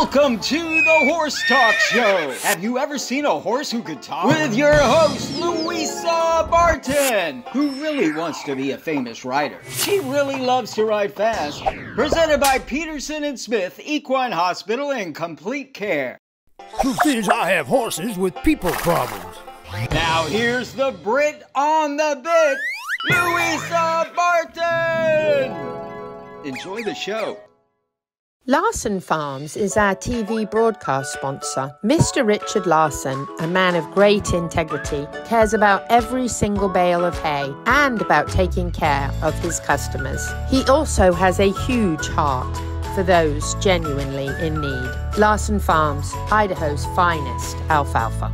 Welcome to the Horse Talk Show. Have you ever seen a horse who could talk? With your host, Louisa Barton, who really wants to be a famous rider. She really loves to ride fast. Presented by Peterson and Smith Equine Hospital and Complete Care. Truth is, I have horses with people problems. Now here's the Brit on the bit, Louisa Barton. Enjoy the show. Larson Farms is our TV broadcast sponsor. Mr. Richard Larson, a man of great integrity, cares about every single bale of hay and about taking care of his customers. He also has a huge heart for those genuinely in need. Larson Farms, Idaho's finest alfalfa.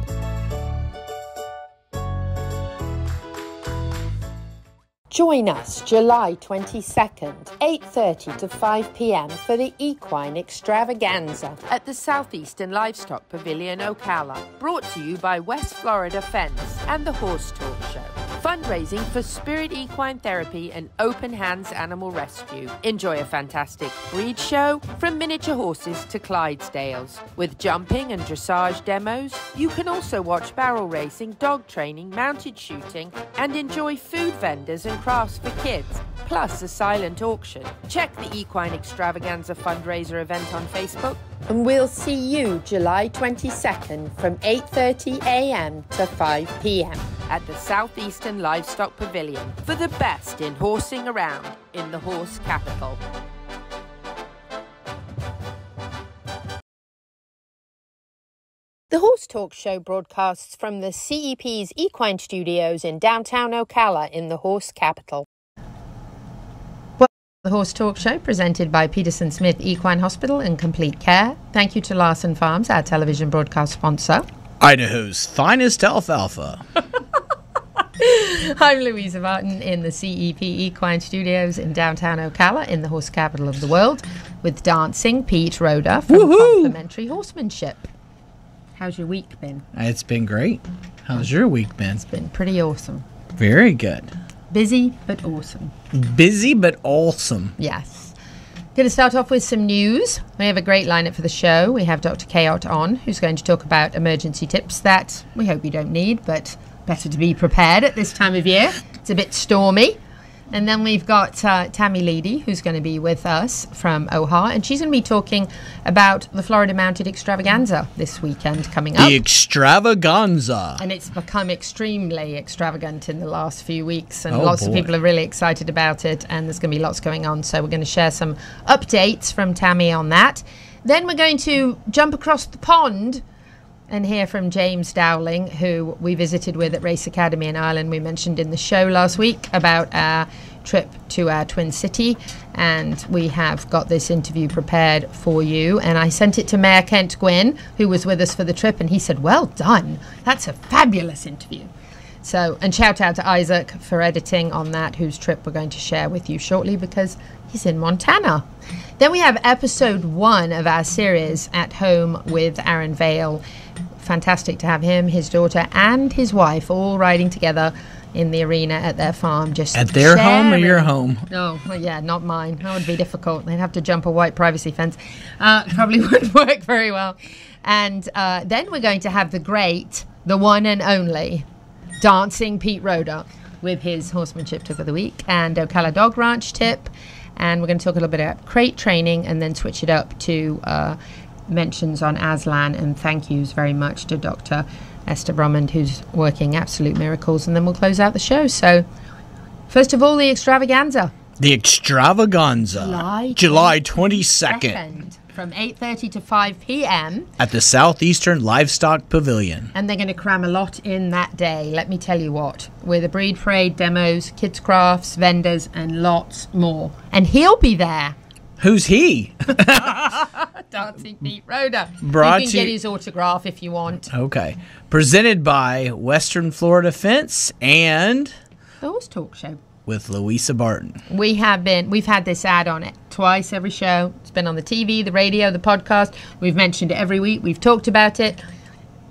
Join us July 22nd, 8:30 to 5 p.m. for the Equine Extravaganza at the Southeastern Livestock Pavilion, Ocala. Brought to you by West Florida Fence and the Horse Talk Show. Fundraising for Spirit Equine Therapy and Open Hands Animal Rescue. Enjoy a fantastic breed show from miniature horses to Clydesdales. With jumping and dressage demos, you can also watch barrel racing, dog training, mounted shooting, and enjoy food vendors and crafts for kids, plus a silent auction. Check the Equine Extravaganza fundraiser event on Facebook. And we'll see you July 22nd from 8:30 a.m. to 5 p.m. at the Southeastern Livestock Pavilion for the best in horsing around in the horse capital. The Horse Talk Show broadcasts from the CEP's Equine Studios in downtown Ocala in the horse capital. The Horse Talk Show, presented by Peterson Smith Equine Hospital and Complete Care. Thank you to Larson Farms, our television broadcast sponsor. Idaho's finest alfalfa. I'm Louisa Barton in the CEP Equine Studios in downtown Ocala in the horse capital of the world with Dancin, Pete Rodda from Complementary Horsemanship. How's your week been? It's been great. How's your week been? It's been pretty awesome. Very good. Busy, but awesome. Busy, but awesome. Yes. Going to start off with some news. We have a great lineup for the show. We have Dr. Cayot on, who's going to talk about emergency tips that we hope you don't need, but better to be prepared at this time of year. It's a bit stormy. And then we've got Tammie Leedy, who's going to be with us from OHA, and she's going to be talking about the Florida Mounted Extravaganza this weekend coming up. The Extravaganza. And it's become extremely extravagant in the last few weeks, and lots of people are really excited about it, and there's going to be lots going on. So we're going to share some updates from Tammie on that. Then we're going to jump across the pond and hear from James Dowling, who we visited with at Race Academy in Ireland. We mentioned in the show last week about our trip to our Twin City, and we have got this interview prepared for you. And I sent it to Mayor Kent Gwynn, who was with us for the trip, and he said, well done. That's a fabulous interview. So, and shout out to Isaac for editing on that, whose trip we're going to share with you shortly because he's in Montana. Then we have episode 1 of our series, At Home with Aaron Vale. Fantastic to have him, his daughter, and his wife all riding together in the arena at their farm. Just at their home or your home? Oh, well, yeah, not mine. That would be difficult. They'd have to jump a white privacy fence. Probably wouldn't work very well. And then we're going to have the one and only, Dancing Pete Rodda with his horsemanship tip of the week and Ocala Dog Ranch tip. And we're going to talk a little bit about crate training and then switch it up to mentions on Aslan, and thank yous very much to Dr. Esther Brummond, who's working absolute miracles, and then we'll close out the show. So first of all, the Extravaganza. The Extravaganza. July 22nd. From 8:30 to 5 p.m. at the Southeastern Livestock Pavilion. And they're going to cram a lot in that day, let me tell you what, with a breed parade, demos, kids crafts, vendors, and lots more. And he'll be there. Who's he? Dancing Pete Rodda. You can get his autograph if you want. Okay. Presented by Western Florida Fence and The Horse Talk Show with Louisa Barton. We've had this ad on it twice every show. It's been on the TV, the radio, the podcast. We've mentioned it every week. We've talked about it.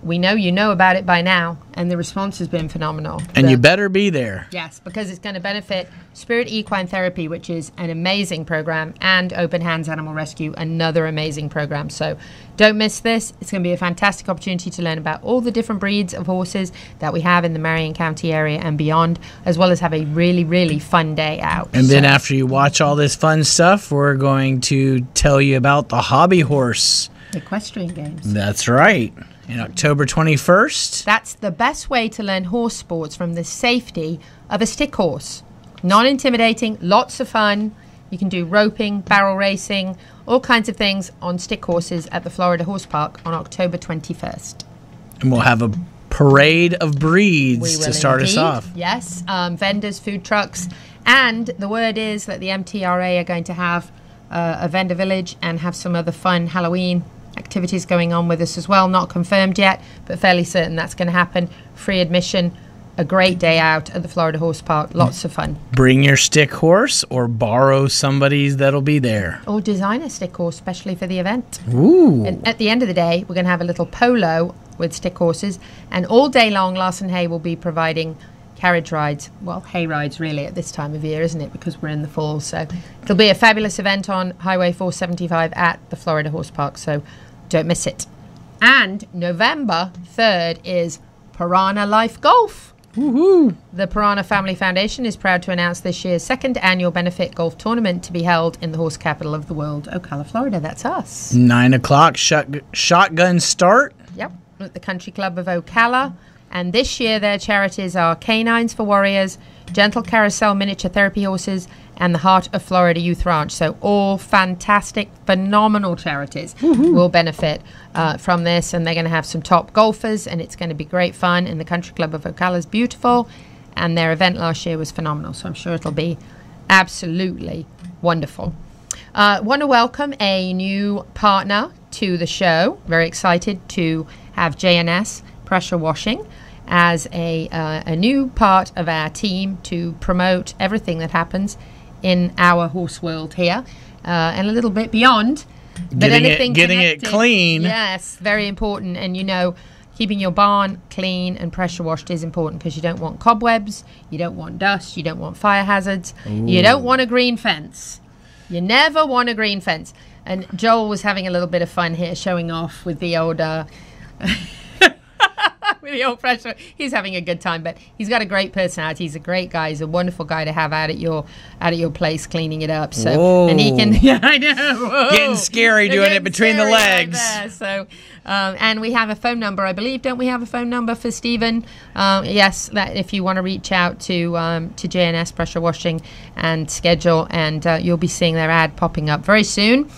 we know you know about it by now, and the response has been phenomenal. And you better be there. Yes, because it's going to benefit Spirit Equine Therapy, which is an amazing program, and Open Hands Animal Rescue, another amazing program. So don't miss this. It's going to be a fantastic opportunity to learn about all the different breeds of horses that we have in the Marion County area and beyond, as well as have a really, really fun day out. And then after you watch all this fun stuff, we're going to tell you about the hobby horse equestrian games. That's right. In October 21st. That's the best way to learn horse sports from the safety of a stick horse. Non-intimidating, lots of fun. You can do roping, barrel racing, all kinds of things on stick horses at the Florida Horse Park on October 21st. And we'll have a parade of breeds to start us off. Yes, vendors, food trucks. And the word is that the MTRA are going to have a vendor village and have some other fun Halloween activities going on with us as well. Not confirmed yet, but fairly certain that's going to happen. Free admission, a great day out at the Florida Horse Park. Lots of fun. Bring your stick horse or borrow somebody's that'll be there. Or design a stick horse, especially for the event. Ooh. And at the end of the day, we're going to have a little polo with stick horses. And all day long, Larson Hay will be providing carriage rides. Well, hay rides really at this time of year, isn't it? Because we're in the fall. So it'll be a fabulous event on Highway 475 at the Florida Horse Park. So don't miss it. And November 3rd is Piranha Life Golf. Woohoo! The Piranha Family Foundation is proud to announce this year's second annual benefit golf tournament to be held in the horse capital of the world, Ocala, Florida. That's us. 9 o'clock shotgun start. Yep, at the Country Club of Ocala. And this year their charities are Canines for Warriors, Gentle Carousel Miniature Therapy Horses, and the Heart of Florida Youth Ranch. So all fantastic, phenomenal charities will benefit from this. And they're going to have some top golfers, and it's going to be great fun. And the Country Club of Ocala is beautiful. And their event last year was phenomenal. So I'm sure it'll be absolutely wonderful. Want to welcome a new partner to the show. Very excited to have JNS Pressure Washing as a new part of our team to promote everything that happens in our horse world here and a little bit beyond. But getting it clean. Yes, very important. And, you know, keeping your barn clean and pressure washed is important because you don't want cobwebs, you don't want dust, you don't want fire hazards, you don't want a green fence. You never want a green fence. And Joel was having a little bit of fun here showing off with the old... with the old pressure. He's having a good time, but he's got a great personality. He's a great guy. He's a wonderful guy to have out at your place cleaning it up. So Whoa. And he can yeah, I know. Whoa. Getting scary doing it between the legs. Right so and we have a phone number, I believe. Don't we have a phone number for Stephen? Yes, that if you want to reach out to JNS Pressure Washing and schedule, and you'll be seeing their ad popping up very soon.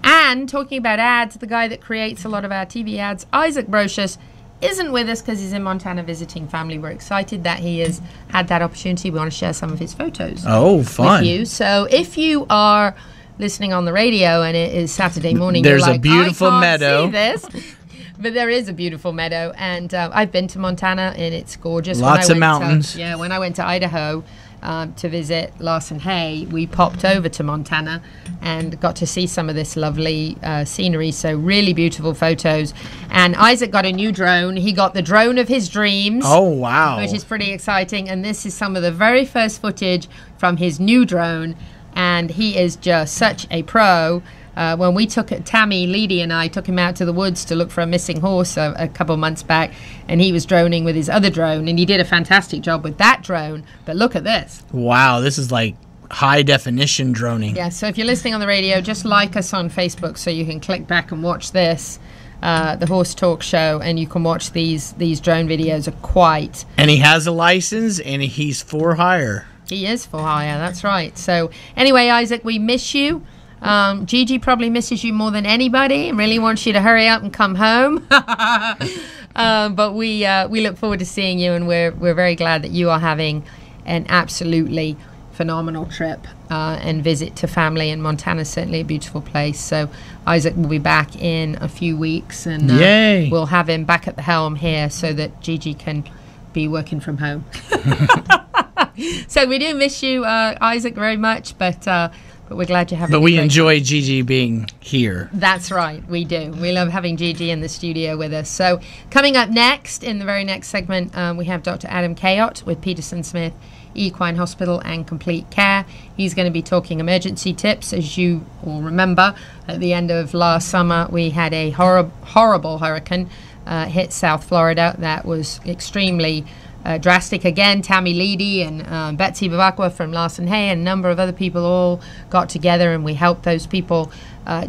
And talking about ads, the guy that creates a lot of our TV ads, Isaac Brocious, isn't with us because he's in Montana visiting family. We're excited that he has had that opportunity. We want to share some of his photos fun. with you. So if you are listening on the radio and it is Saturday morning, there's you're like, a beautiful I can't meadow. See this. But there is a beautiful meadow. And I've been to Montana and it's gorgeous. Lots of mountains. When I went to Idaho to visit Larson Hay, we popped over to Montana and got to see some of this lovely scenery. So really beautiful photos. And Isaac got a new drone. He got the drone of his dreams. Oh, wow. Which is pretty exciting. And this is some of the very first footage from his new drone. And he is just such a pro. When we took Tammie Leedy and I took him out to the woods to look for a missing horse a couple months back, and he was droning with his other drone, and he did a fantastic job with that drone. But look at this. Wow, this is like high definition droning. Yeah, so if you're listening on the radio, just like us on Facebook so you can click back and watch this, the Horse Talk Show, and you can watch these drone videos are quite... And he has a license, and he's for hire. He is for hire, that's right. So anyway, Isaac, we miss you. Gigi probably misses you more than anybody and really wants you to hurry up and come home. But we look forward to seeing you, and we're very glad that you are having an absolutely phenomenal trip and visit to family. And Montana's certainly a beautiful place. So Isaac will be back in a few weeks, and we'll have him back at the helm here so that Gigi can be working from home. So we do miss you, Isaac, very much, but but we're glad you're having. But we enjoy Gigi being here. That's right, we do. We love having Gigi in the studio with us. So coming up next, in the very next segment, we have Dr. Adam Cayot with Peterson Smith Equine Hospital and Complete Care. He's going to be talking emergency tips. As you all remember, at the end of last summer, we had a horrible hurricane hit South Florida that was extremely drastic. Again, Tammie Leedy and Betsy Bavacqua from Larson Hay and a number of other people all got together and we helped those people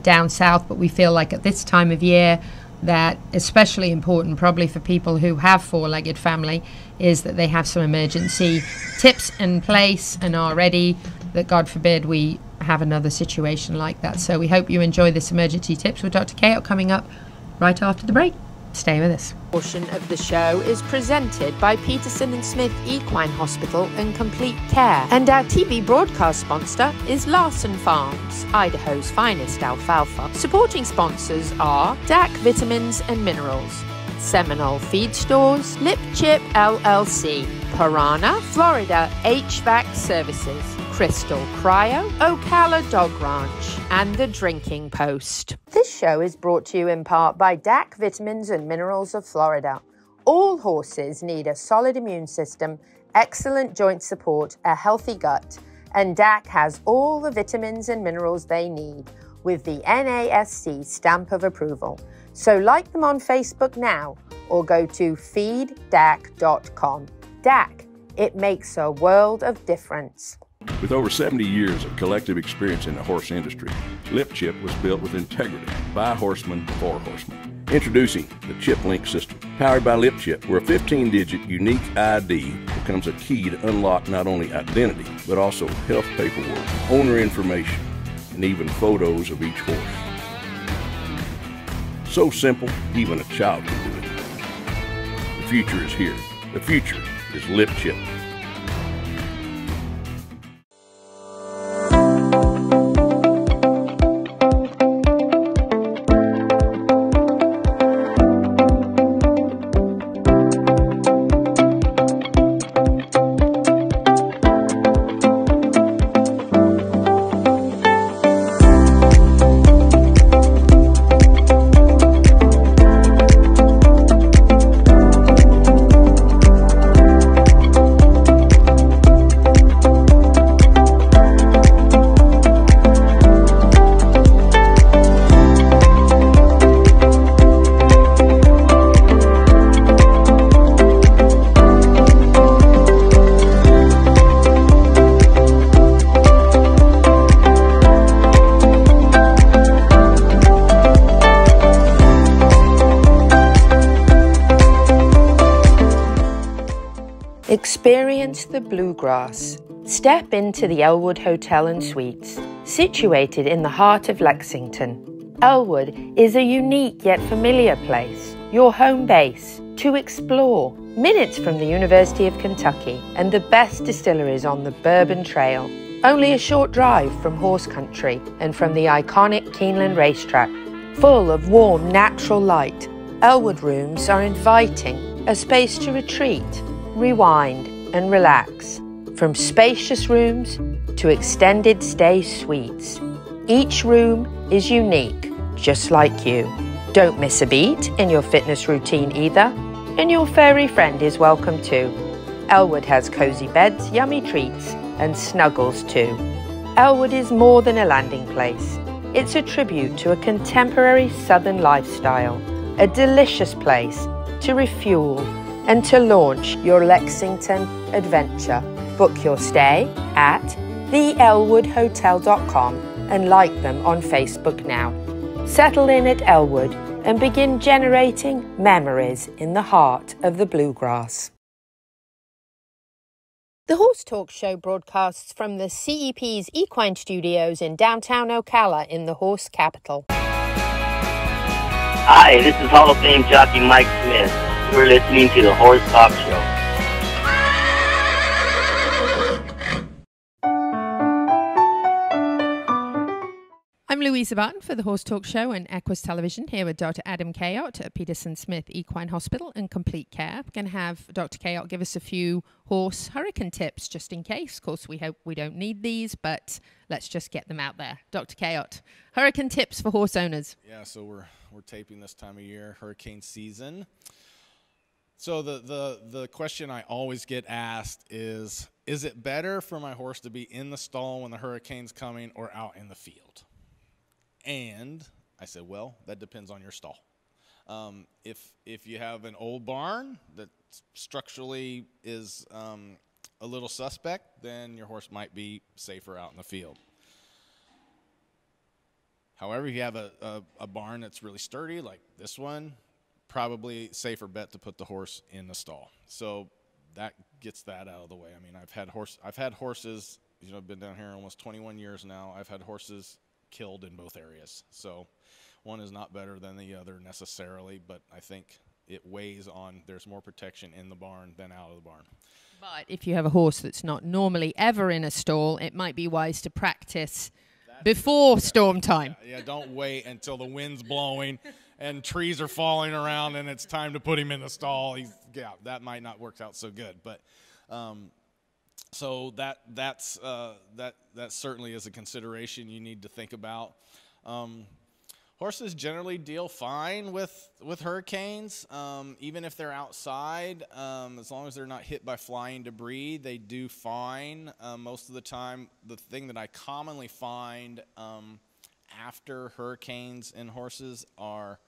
down south. But we feel like at this time of year that especially important probably for people who have four-legged family is that they have some emergency tips in place and are ready, that God forbid we have another situation like that. So we hope you enjoy this emergency tips with Dr. Cayot coming up right after the break. Stay with us. Portion of the show is presented by Peterson and Smith Equine Hospital and Complete Care, and our TV broadcast sponsor is Larson Farms, Idaho's finest alfalfa. Supporting sponsors are DAC Vitamins and Minerals, Seminole Feed Stores, Lip Chip LLC, Piranha, Florida HVAC Services, Crystal Cryo, Ocala Dog Ranch, and The Drinking Post. This show is brought to you in part by DAC Vitamins and Minerals of Florida. All horses need a solid immune system, excellent joint support, a healthy gut, and DAC has all the vitamins and minerals they need with the NASC stamp of approval. So like them on Facebook now or go to feeddac.com. DAC, it makes a world of difference. With over 70 years of collective experience in the horse industry, Lip Chip was built with integrity by horsemen for horsemen. Introducing the Chip Link system, powered by Lip Chip, where a 15-digit unique ID becomes a key to unlock not only identity, but also health paperwork, owner information, and even photos of each horse. So simple, even a child can do it. The future is here. The future is Lip Chip. Experience the bluegrass. Step into the Elwood Hotel and Suites, situated in the heart of Lexington. Elwood is a unique yet familiar place, your home base, to explore, minutes from the University of Kentucky and the best distilleries on the Bourbon Trail. Only a short drive from horse country and from the iconic Keeneland racetrack. Full of warm, natural light, Elwood rooms are inviting, a space to retreat, rewind and relax. From spacious rooms to extended stay suites. Each room is unique, just like you. Don't miss a beat in your fitness routine either, and your furry friend is welcome too. Elwood has cozy beds, yummy treats, and snuggles too. Elwood is more than a landing place. It's a tribute to a contemporary southern lifestyle, a delicious place to refuel and to launch your Lexington adventure. Book your stay at theelwoodhotel.com and like them on Facebook now. Settle in at Elwood and begin generating memories in the heart of the bluegrass. The Horse Talk Show broadcasts from the CEP's Equine Studios in downtown Ocala in the horse capital. Hi, this is Hall of Fame jockey Mike Smith. You're listening to the Horse Talk Show. I'm Louise Louisa Barton for the Horse Talk Show and Equus Television, here with Dr. Adam Cayot at Peterson Smith Equine Hospital and Complete Care. We're going to have Dr. Cayot give us a few horse hurricane tips just in case. Of course, we hope we don't need these, but let's just get them out there. Dr. Cayot, hurricane tips for horse owners. Yeah, so we're taping this time of year, hurricane season. So the question I always get asked is it better for my horse to be in the stall when the hurricane's coming or out in the field? And I said, well, that depends on your stall. If you have an old barn that structurally is a little suspect, then your horse might be safer out in the field. However, if you have a barn that's really sturdy, like this one, probably safer bet to put the horse in the stall. So that gets that out of the way. I mean, I've had horses, you know, I've been down here almost 21 years now. I've had horses killed in both areas. So one is not better than the other necessarily, but I think it weighs on there's more protection in the barn than out of the barn. But if you have a horse that's not normally ever in a stall, it might be wise to practice before storm time. Yeah, don't wait until the wind's blowing and trees are falling around and it's time to put him in the stall. That might not work out so good. But so that certainly is a consideration you need to think about. Horses generally deal fine with hurricanes, even if they're outside. As long as they're not hit by flying debris, they do fine most of the time. The thing that I commonly find after hurricanes in horses are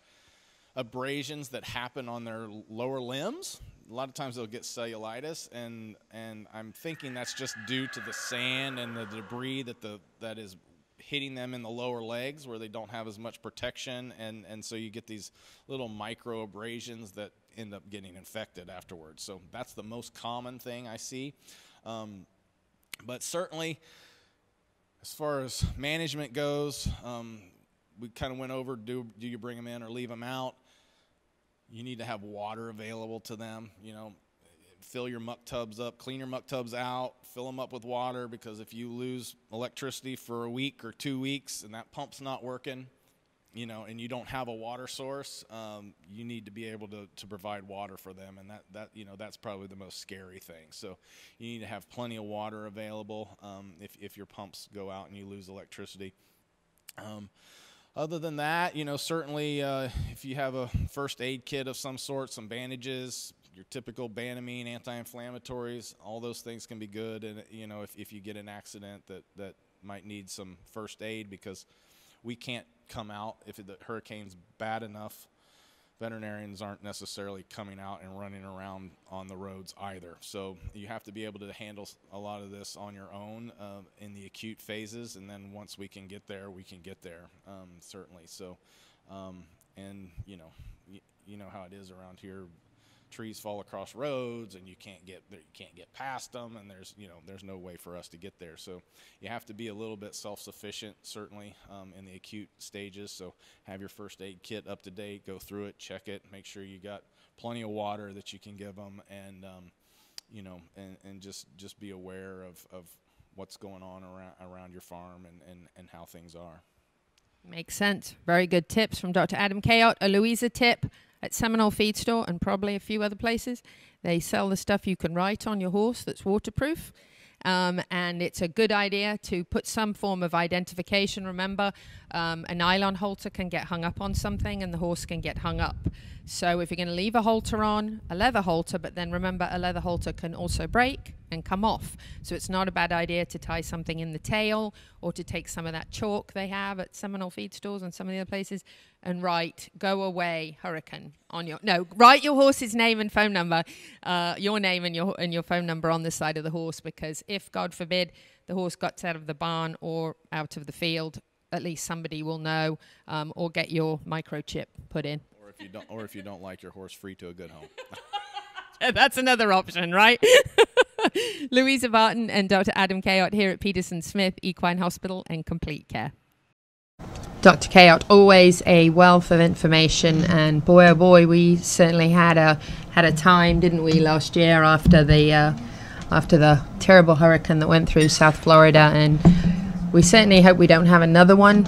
abrasions that happen on their lower limbs. A lot of times they'll get cellulitis, and I'm thinking that's just due to the sand and the debris that is hitting them in the lower legs where they don't have as much protection, and so you get these little micro abrasions that end up getting infected afterwards. So that's the most common thing I see. But certainly, as far as management goes, we kind of went over, do you bring them in or leave them out? You need to have water available to them. You know, fill your muck tubs up, clean your muck tubs out, fill them up with water, because if you lose electricity for a week or 2 weeks and that pump's not working, you know, and you don't have a water source, you need to be able to provide water for them, and that you know, that's probably the most scary thing. So you need to have plenty of water available if your pumps go out and you lose electricity. Other than that, you know, certainly if you have a first aid kit of some sort, some bandages, your typical Banamine, anti-inflammatories, all those things can be good. And, you know, if you get an accident that might need some first aid, because we can't come out if the hurricane's bad enough. Veterinarians aren't necessarily coming out and running around on the roads either. So you have to be able to handle a lot of this on your own in the acute phases, and then once we can get there, we can get there, certainly. So, and you know how it is around here. Trees fall across roads, and you can't get past them, and there's no way for us to get there. So you have to be a little bit self-sufficient, certainly, in the acute stages. So have your first aid kit up to date, go through it, check it, make sure you got plenty of water that you can give them, and and just be aware of what's going on around your farm and how things are. Makes sense. Very good tips from Dr. Adam Cayot. A Louisa tip: at Seminole Feed Store and probably a few other places, they sell the stuff you can write on your horse that's waterproof. And it's a good idea to put some form of identification. Remember, a nylon halter can get hung up on something and the horse can get hung up. So if you're going to leave a halter on, a leather halter, but then remember a leather halter can also break and come off. So it's not a bad idea to tie something in the tail, or to take some of that chalk they have at Seminole Feed Stores and some of the other places and write "Go Away Hurricane" on write your horse's name and phone number, your name and your phone number on the side of the horse, because if, God forbid, the horse got out of the barn or out of the field, at least somebody will know, or get your microchip put in. Or if you don't like your horse, free to a good home. That's another option, right? Louisa Barton and Dr. Adam Cayot here at Peterson Smith Equine Hospital and Complete Care. Dr. Cayot, always a wealth of information, and boy oh boy, we certainly had a time, didn't we, last year after the terrible hurricane that went through South Florida, and we certainly hope we don't have another one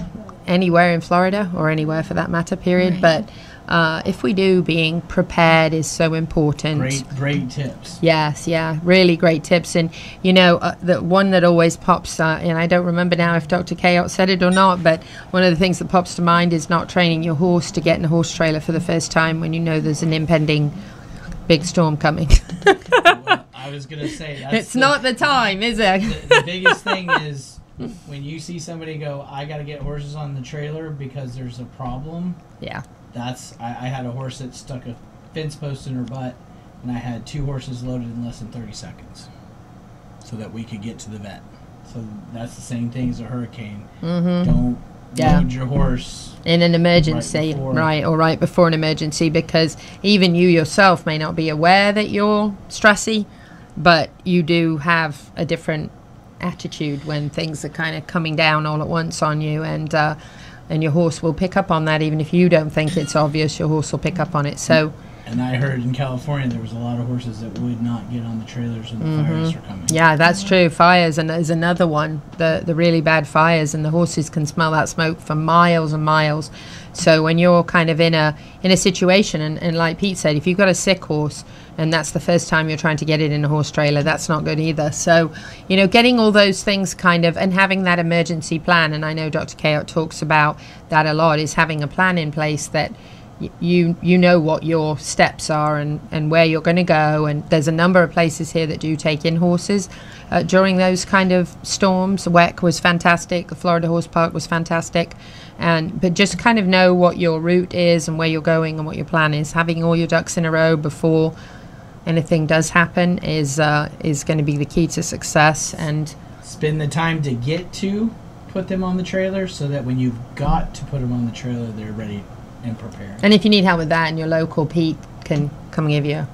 anywhere in Florida, or anywhere for that matter, period. Right. But if we do, being prepared is so important. Great tips. Yes, yeah, really great tips. And, you know, the one that always pops, and I don't remember now if Dr. Cayot said it or not, but one of the things that pops to mind is not training your horse to get in a horse trailer for the first time when you know there's an impending big storm coming. Well, I was going to say, it's not the time, is it? The biggest thing is when you see somebody go, I got to get horses on the trailer because there's a problem. Yeah. I had a horse that stuck a fence post in her butt, and I had 2 horses loaded in less than 30 seconds so that we could get to the vet. So that's the same thing as a hurricane. Mm-hmm. Don't load your horse in an emergency, right before an emergency, because even you yourself may not be aware that you're stressy, but you do have a different attitude when things are kind of coming down all at once on you, and your horse will pick up on that. Even if you don't think it's obvious, your horse will pick up on it. So, and I heard in California there was a lot of horses that would not get on the trailers when the fires were coming. Yeah, that's true. Fires, and there's another one, the really bad fires, and the horses can smell that smoke for miles and miles. So when you're kind of in a situation, and like Pete said, if you've got a sick horse and that's the first time you're trying to get it in a horse trailer, that's not good either. So, you know, getting all those things kind of, and having that emergency plan, and I know Dr. Cayot talks about that a lot, is having a plan in place that you know what your steps are and where you're going to go. And there's a number of places here that do take in horses during those kind of storms. WEC was fantastic. The Florida Horse Park was fantastic. But just kind of know what your route is and where you're going and what your plan is. Having all your ducks in a row before anything does happen is going to be the key to success. And spend the time to get to put them on the trailer so that when you've got to put them on the trailer, they're ready and prepared. And if you need help with that, and your local Pete can come and give you a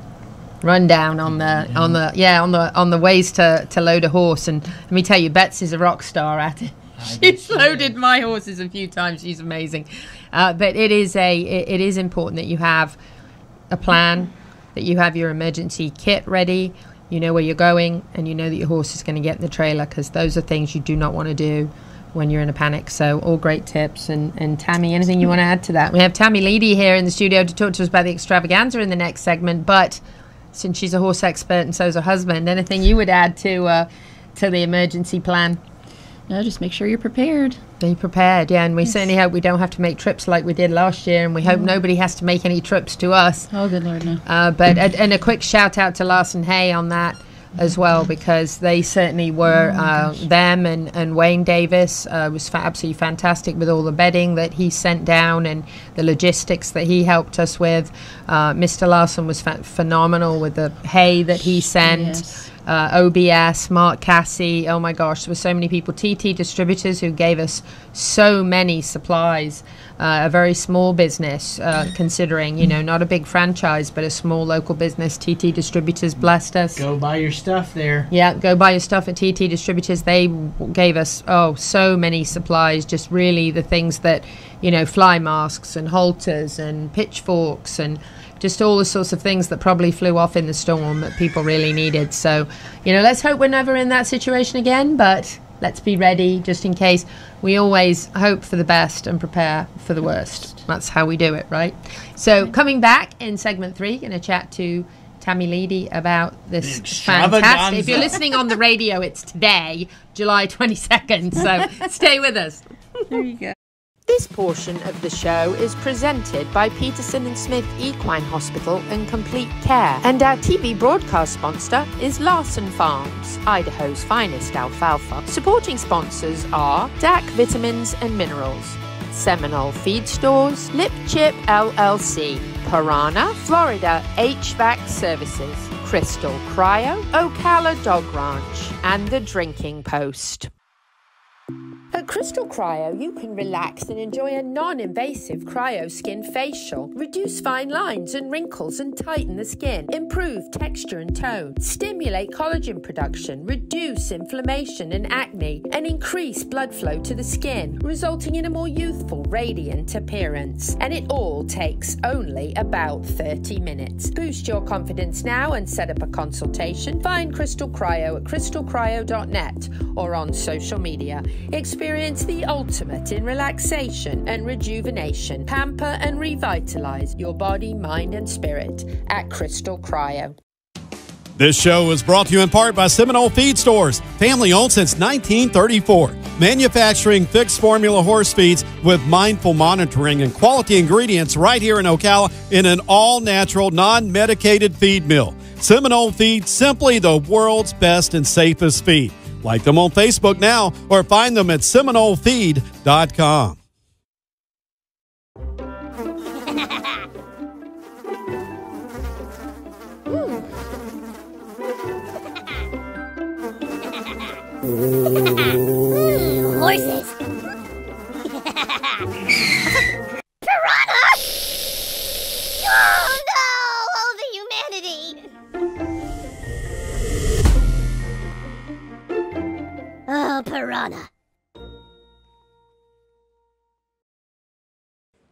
rundown on the ways to load a horse. And let me tell you, Betsy's a rock star at it. She's loaded my horses a few times. She's amazing. But it is important that you have a plan, that you have your emergency kit ready, you know where you're going, and you know that your horse is going to get in the trailer, because those are things you do not want to do when you're in a panic. So all great tips. And Tammie, anything you want to add to that? We have Tammie Leedy here in the studio to talk to us about the extravaganza in the next segment, but since she's a horse expert and so is her husband, anything you would add to the emergency plan? No, just make sure you're prepared. Be prepared, yeah. And we certainly hope we don't have to make trips like we did last year, and we hope nobody has to make any trips to us. Oh, good Lord, no. But a quick shout out to Larson Hay on that as well, because they certainly were, them and Wayne Davis was absolutely fantastic with all the bedding that he sent down and the logistics that he helped us with. Mr. Larson was phenomenal with the hay that he sent. Yes. OBS, Mark Cassie, oh my gosh, there were so many people. TT Distributors, who gave us so many supplies. A very small business, considering, you know, not a big franchise, but a small local business. TT Distributors blessed us. Go buy your stuff there. Yeah, go buy your stuff at TT Distributors. They gave us, so many supplies, just really the things that, you know, fly masks and halters and pitchforks and just all the sorts of things that probably flew off in the storm that people really needed. So, you know, let's hope we're never in that situation again, but let's be ready just in case. We always hope for the best and prepare for the worst. That's how we do it, right? So coming back in segment 3, going to chat to Tammie Leedy about this fantastic. If you're listening on the radio, it's today, July 22nd. So stay with us. There you go. This portion of the show is presented by Peterson and Smith Equine Hospital and Complete Care, and our TV broadcast sponsor is Larson Farms, Idaho's finest alfalfa. Supporting sponsors are DAC Vitamins and Minerals, Seminole Feed Stores, Lip Chip LLC, Piranha, Florida HVAC Services, Crystal Cryo, Ocala Dog Ranch, and The Drinking Post. At Crystal Cryo, you can relax and enjoy a non-invasive cryo skin facial. Reduce fine lines and wrinkles and tighten the skin. Improve texture and tone. Stimulate collagen production. Reduce inflammation and acne. And increase blood flow to the skin, resulting in a more youthful, radiant appearance. And it all takes only about 30 minutes. Boost your confidence now and set up a consultation. Find Crystal Cryo at crystalcryo.net or on social media. Experience Experience the ultimate in relaxation and rejuvenation. Pamper and revitalize your body, mind, and spirit at Crystal Cryo. This show is brought to you in part by Seminole Feed Stores, family owned since 1934. Manufacturing fixed formula horse feeds with mindful monitoring and quality ingredients right here in Ocala in an all-natural, non-medicated feed mill. Seminole Feed, simply the world's best and safest feed. Like them on Facebook now or find them at SeminoleFeed.com. Horses. Piranha! Oh no! Oh, the humanity! Oh, piranha.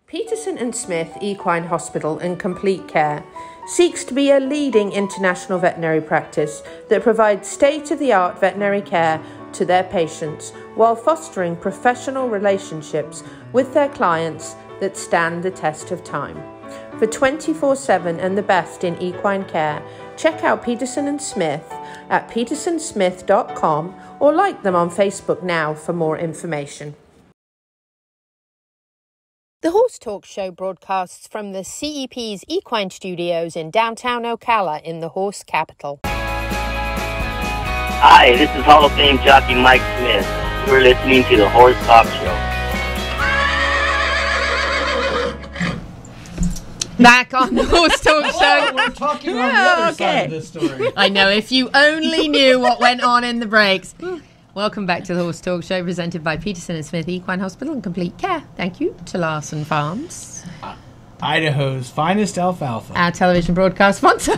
Peterson and Smith Equine Hospital and Complete Care seeks to be a leading international veterinary practice that provides state-of-the-art veterinary care to their patients while fostering professional relationships with their clients that stand the test of time. For 24/7 and the best in equine care, check out Peterson and Smith at petersonsmith.com or like them on Facebook now for more information. The Horse Talk Show broadcasts from the CEP's Equine Studios in downtown Ocala in the horse capital. Hi, this is Hall of Fame jockey Mike Smith. You're listening to the Horse Talk Show. Back on the Horse Talk Show. We're talking on the other side of this story. I know, if you only knew what went on in the breaks. Welcome back to the Horse Talk Show, presented by Peterson and Smith Equine Hospital and Complete Care. Thank you to Larson Farms, Idaho's finest alfalfa. our television broadcast sponsor.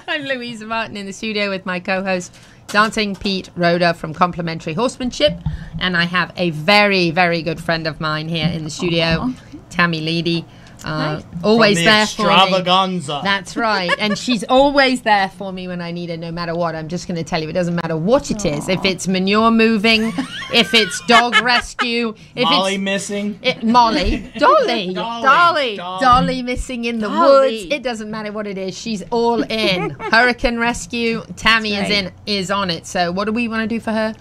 I'm Louisa Martin in the studio with my co-host, Dancing Pete Rodda from Complementary Horsemanship, and I have a very, very good friend of mine here in the studio, Tammie Leedy. Always there for me. Extravaganza. That's right. And she's always there for me when I need her, no matter what. I'm just going to tell you, it doesn't matter what it is. If it's manure moving, if it's dog rescue, if Molly it's missing. Dolly missing in the woods. It doesn't matter what it is. She's all in. Hurricane rescue. Tammie is on it. So what do we want to do for her?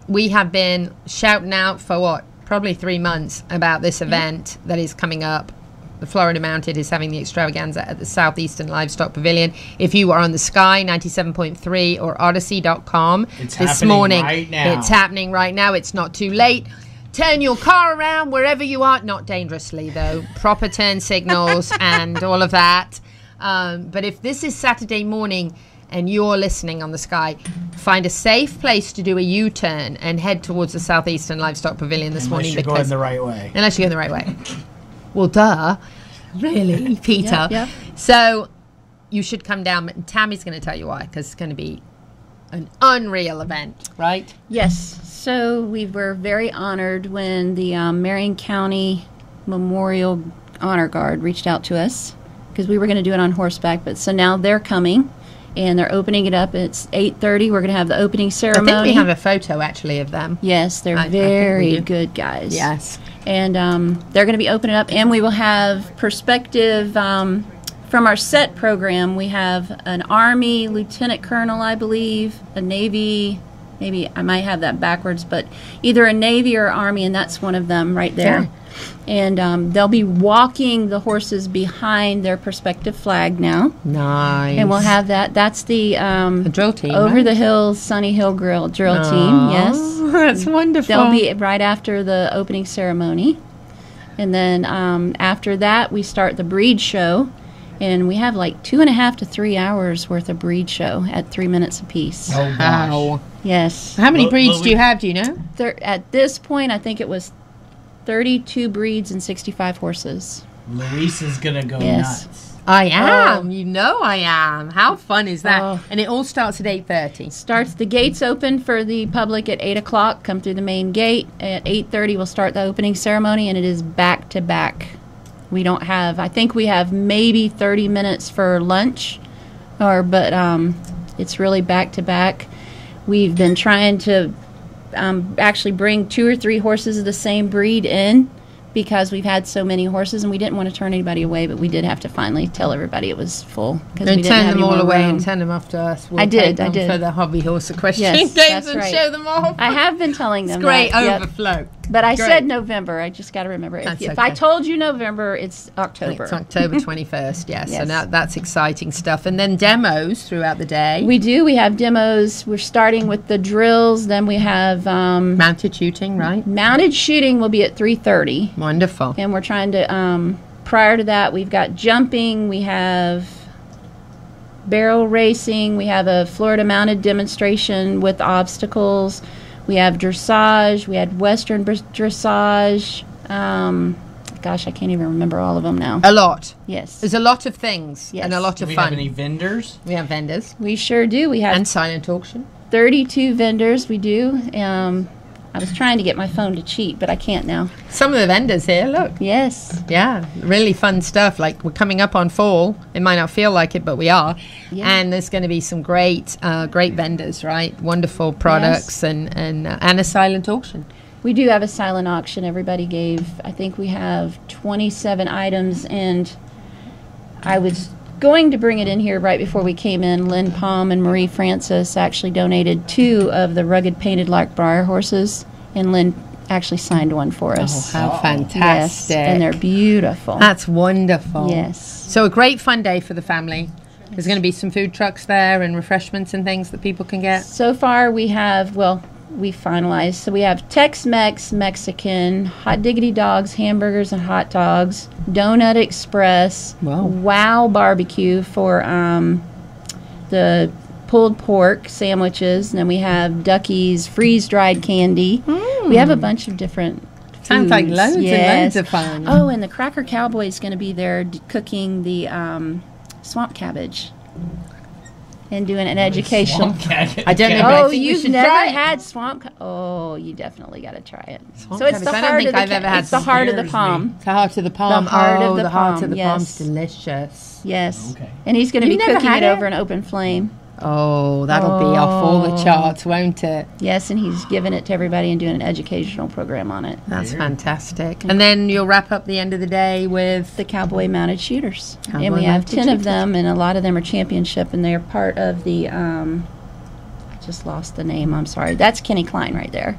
We have been shouting out for probably 3 months about this event that is coming up. The Florida Mounted is having the extravaganza at the Southeastern Livestock Pavilion. If you are on the Sky 97.3 or Odyssey.com this morning, right now. It's happening right now. It's not too late. Turn your car around wherever you are. Not dangerously, though. Proper turn signals and all of that. But if this is Saturday morning and you're listening on the Sky, find a safe place to do a U-turn and head towards the Southeastern Livestock Pavilion this morning. Unless you're going the right way. Unless you're going the right way. Well, duh. Really, Peter? Yeah. So you should come down. Tammie's going to tell you why, because it's going to be an unreal event, right? Yes. So we were very honored when the Marion County Memorial Honor Guard reached out to us, because we were going to do it on horseback. But so now they're coming, and they're opening it up. It's 8:30. We're going to have the opening ceremony. I think we have a photo, actually, of them. Yes, they're very good guys. Yes. And they're going to be opening up, and we will have perspective from our set program. We have an Army Lieutenant Colonel, I believe, a Navy, maybe I might have that backwards, but either a Navy or Army, and that's one of them right there. Yeah. And they'll be walking the horses behind their perspective flag now. Nice. And we'll have that. That's the drill team, Over right? the Hills Sunny Hill drill team. Yes, that's wonderful. They'll be right after the opening ceremony, and then after that we start the breed show, and we have like 2.5 to 3 hours worth of breed show at 3 minutes apiece. Oh gosh. Wow. Yes. How many breeds do you have? Do you know? At this point, I think it was 32 breeds and 65 horses. Luisa's gonna go Yes. nuts. I am. You know I am. How fun is that? Oh. And it all starts at 8:30. The gates open for the public at 8 o'clock. Come through the main gate. At 8:30, we'll start the opening ceremony, and it is back to back. We don't have, I think we have maybe 30 minutes for lunch, but it's really back to back. We've been trying to actually bring 2 or 3 horses of the same breed in, because we've had so many horses, and we didn't want to turn anybody away, but we did have to finally tell everybody it was full. And turn them all away and send them off to us. We'll I did for the hobby horse equestrian games and show them off. I have been telling them it's great that, overflow. But I said November. I just got to remember. If I told you November, it's October. It's October 21st, yes. So now that's exciting stuff. And then demos throughout the day. We do. We have demos. We're starting with the drills. Then we have... mounted shooting, right? Mounted shooting will be at 3:30. Wonderful. And we're trying to... prior to that, we've got jumping. We have barrel racing. We have a Florida mounted demonstration with obstacles. We have dressage. We had Western dressage. Gosh, I can't even remember all of them now. A lot. Yes. There's a lot of things and a lot of Do we fun. have any vendors? We have vendors. We sure do. We have... And silent auction. 32 vendors. We do. I was trying to get my phone to cheat, but I can't now. Some of the vendors here, look. Yes. Yeah, really fun stuff. Like, we're coming up on fall. It might not feel like it, but we are. Yeah. And there's going to be some great vendors, right? Wonderful products and a silent auction. We do have a silent auction. Everybody gave, I think we have 27 items, and I was going to bring it in here right before we came in. Lynn Palm and Marie Francis actually donated 2 of the rugged painted lark briar horses, and Lynn actually signed one for us. Oh, how fantastic. Yes, and they're beautiful. That's wonderful. Yes. So a great fun day for the family. There's going to be some food trucks there and refreshments and things that people can get. So far we have, we finalized. So we have Tex-Mex, Mexican, Hot Diggity Dogs, hamburgers and hot dogs, Donut Express, Wow Barbecue for the pulled pork sandwiches, and then we have Ducky's freeze-dried candy. We have a bunch of different Sounds like loads and loads of fun. Oh, and the Cracker Cowboy is going to be there cooking the swamp cabbage. And doing an educational. I don't know. But I think you've never had swamp? Oh, you definitely got to try it. So it's the heart of the. It's the heart of the palm. The heart of the palm. The heart of the the heart of the palm. palm's delicious. Yes. Okay. And he's going to be cooking it over an open flame. Oh, that'll be off all the charts, won't it? Yes, and he's giving it to everybody and doing an educational program on it. That's fantastic. And then you'll wrap up the end of the day with the cowboy mounted shooters. And we have 10 of them, and a lot of them are championship, and they're part of the, I just lost the name, I'm sorry. That's Kenny Klein right there.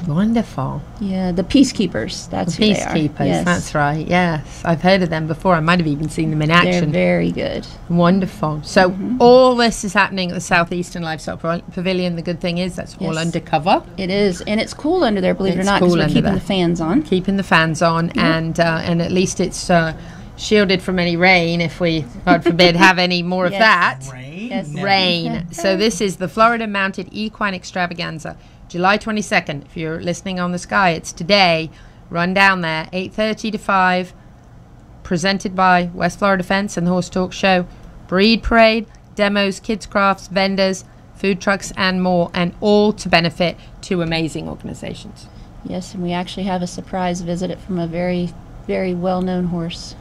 Wonderful. Yeah, the Peacekeepers. That's the who they are. Peacekeepers, yes. That's right. Yes, I've heard of them before. I might have even seen them in action. They're very good. Wonderful. So all this is happening at the Southeastern Livestock Pavilion. The good thing is that's all undercover. It is, and it's cool under there, believe it or not, because we're keeping the fans on. Keeping the fans on, and at least it's shielded from any rain if we, God forbid, have any more of that. Rain? Yes. Rain. So this is the Florida Mounted Equine Extravaganza. July 22nd. If you're listening on the Sky, it's today. Run down there, 8:30 to 5. Presented by West Florida Fence and the Horse Talk Show. Breed parade, demos, kids crafts, vendors, food trucks, and more, and all to benefit 2 amazing organizations. Yes, and we actually have a surprise visit from a very, very well-known horse.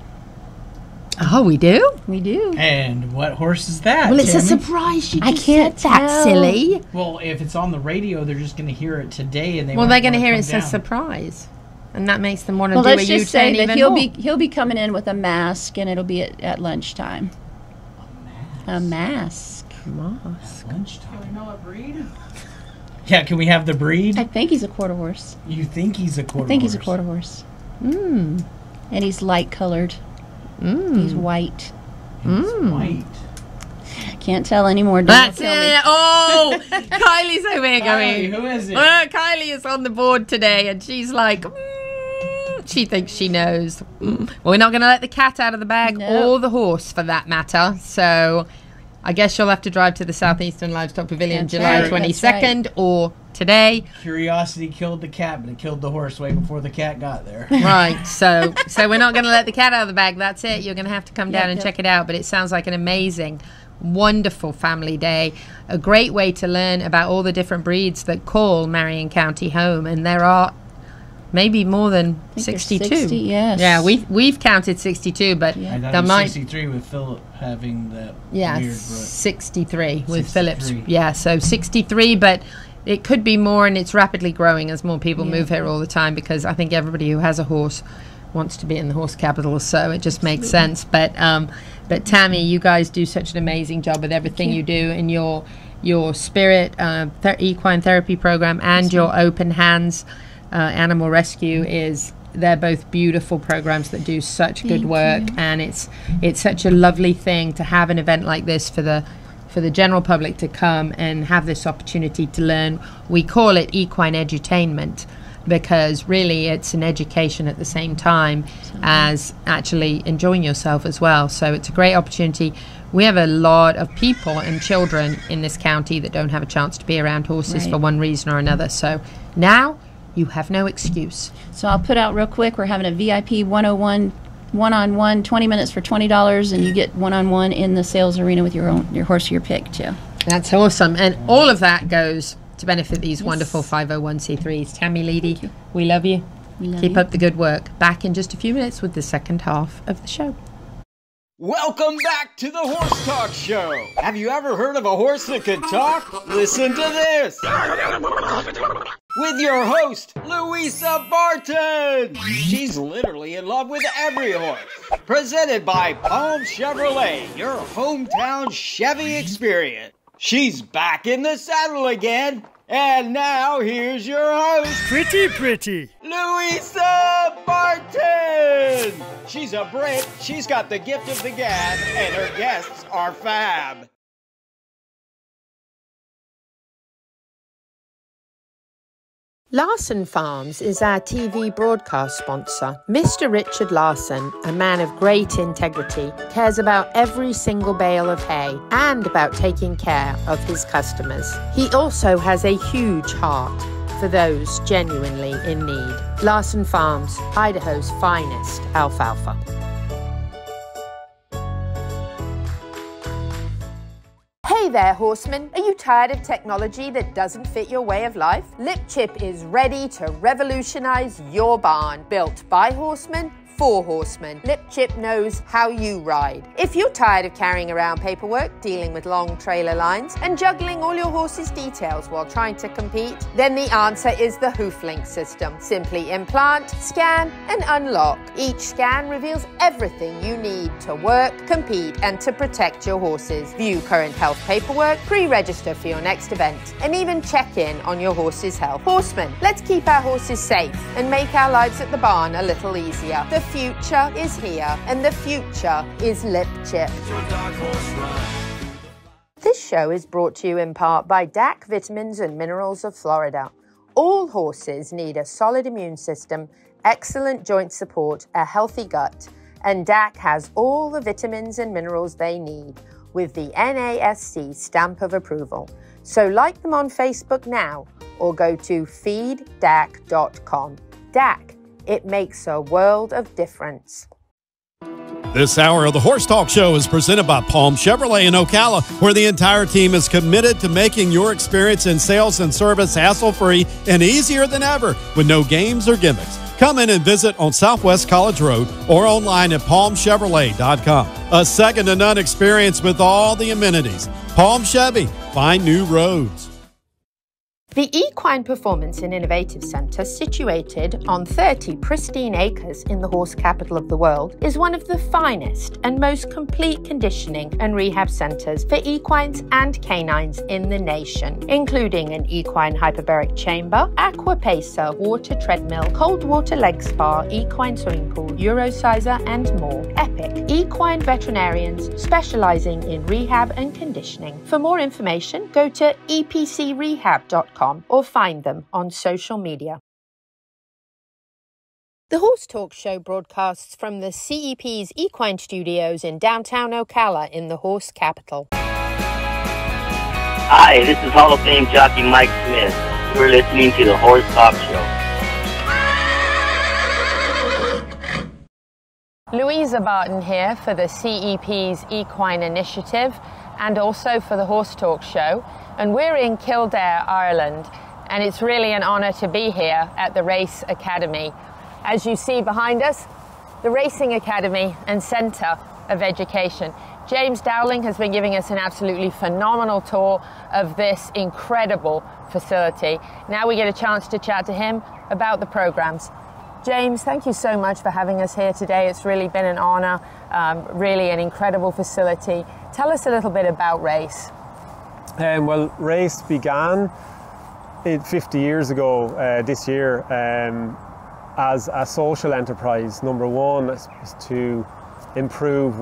Oh, we do? We do. And what horse is that? Well, it's Tammie? a surprise. You I can't said that, tell. silly. Well, if it's on the radio, they're just going to hear it today, and they're going to hear it's a surprise, and that makes them want to do a let's just say U-turn that even he'll be coming in with a mask, and it'll be at lunchtime. A mask. Lunchtime. Do we know a breed? Yeah, can we have the breed? I think he's a quarter horse. You think he's a quarter horse? I think he's a quarter horse. And he's light colored. He's white. He's white. Can't tell anymore. That's it. Oh, Kylie's over here going. Who is it? Kylie is on the board today, and she's like, she thinks she knows. Well, we're not going to let the cat out of the bag, or the horse for that matter. So I guess you'll have to drive to the Southeastern Livestock Pavilion July 22nd or today. Curiosity killed the cat, but it killed the horse way before the cat got there. Right. So we're not going to let the cat out of the bag. That's it. You're going to have to come down and check it out. But it sounds like an amazing, wonderful family day. A great way to learn about all the different breeds that call Marion County home. And there are maybe more than 62. 60, yes. Yeah, we've counted 62, but there might 63 with Philip having that weird 63 with Philip's. Yeah, so 63, but it could be more, and it's rapidly growing as more people move here all the time, because I think everybody who has a horse wants to be in the horse capital, so it just makes sense. But Tammie, you guys do such an amazing job with everything you do, and your Spirit equine therapy program and your Open Hands animal rescue they're both beautiful programs that do such good work, and it's such a lovely thing to have an event like this for the general public to come and have this opportunity to learn. We call it equine edutainment, because really it's an education at the same time as actually enjoying yourself as well. So it's a great opportunity. We have a lot of people and children in this county that don't have a chance to be around horses for one reason or another. So now you have no excuse. So I'll put out real quick, we're having a VIP 101 one-on-one, 20 minutes for $20, and you get one-on-one in the sales arena with your horse, your pick too. That's awesome. And all of that goes to benefit these wonderful 501c3s. Tammie Leedy, we love you. Keep up the good work. Back in just a few minutes with the second half of the show. Welcome back to the Horse Talk Show. Have you ever heard of a horse that could talk? Listen to this. With your host, Louisa Barton. She's literally in love with every horse. Presented by Palm Chevrolet, your hometown Chevy experience. She's back in the saddle again. And now, here's your host, Pretty, Louisa Barton! She's a Brit, she's got the gift of the gab, and her guests are fab. Larson Farms is our TV broadcast sponsor. Mr. Richard Larson, a man of great integrity, cares about every single bale of hay and about taking care of his customers. He also has a huge heart for those genuinely in need. Larson Farms, Idaho's finest alfalfa. Hey there, horsemen. Are you tired of technology that doesn't fit your way of life? Lip Chip is ready to revolutionize your barn. Built by horsemen, for horsemen. Lip Chip knows how you ride. If you're tired of carrying around paperwork, dealing with long trailer lines, and juggling all your horse's details while trying to compete, then the answer is the HoofLink system. Simply implant, scan, and unlock. Each scan reveals everything you need to work, compete, and to protect your horses. View current health paperwork, pre-register for your next event, and even check in on your horse's health. Horsemen, let's keep our horses safe and make our lives at the barn a little easier. The future is here, and the future is Lip Chip. This show is brought to you in part by DAC Vitamins and Minerals of Florida. All horses need a solid immune system, excellent joint support, a healthy gut, and DAC has all the vitamins and minerals they need with the NASC stamp of approval. So like them on Facebook now, or go to feeddac.com. DAC, it makes a world of difference. This hour of the Horse Talk Show is presented by Palm Chevrolet in Ocala, where the entire team is committed to making your experience in sales and service hassle-free and easier than ever with no games or gimmicks. Come in and visit on Southwest College Road or online at palmchevrolet.com. A second-to-none experience with all the amenities. Palm Chevy, find new roads. The Equine Performance and Innovative Centre, situated on 30 pristine acres in the horse capital of the world, is one of the finest and most complete conditioning and rehab centres for equines and canines in the nation, including an equine hyperbaric chamber, aqua pacer, water treadmill, cold water leg spa, equine swimming pool, Eurosizer, and more. Epic equine veterinarians specialising in rehab and conditioning. For more information, go to epcrehab.com or find them on social media. The Horse Talk Show broadcasts from the CEP's Equine Studios in downtown Ocala in the horse capital. Hi, this is Hall of Fame jockey Mike Smith. You're listening to the Horse Talk Show. Louisa Barton here for the CEP's Equine Initiative and also for the Horse Talk Show. And we're in Kildare, Ireland, and it's really an honour to be here at the Race Academy. As you see behind us, the Racing Academy and Centre of Education. James Dowling has been giving us an absolutely phenomenal tour of this incredible facility. Now we get a chance to chat to him about the programs. James, thank you so much for having us here today. It's really been an honor, really an incredible facility. Tell us a little bit about RACE. Well, RACE began 50 years ago this year as a social enterprise. Number one is to improve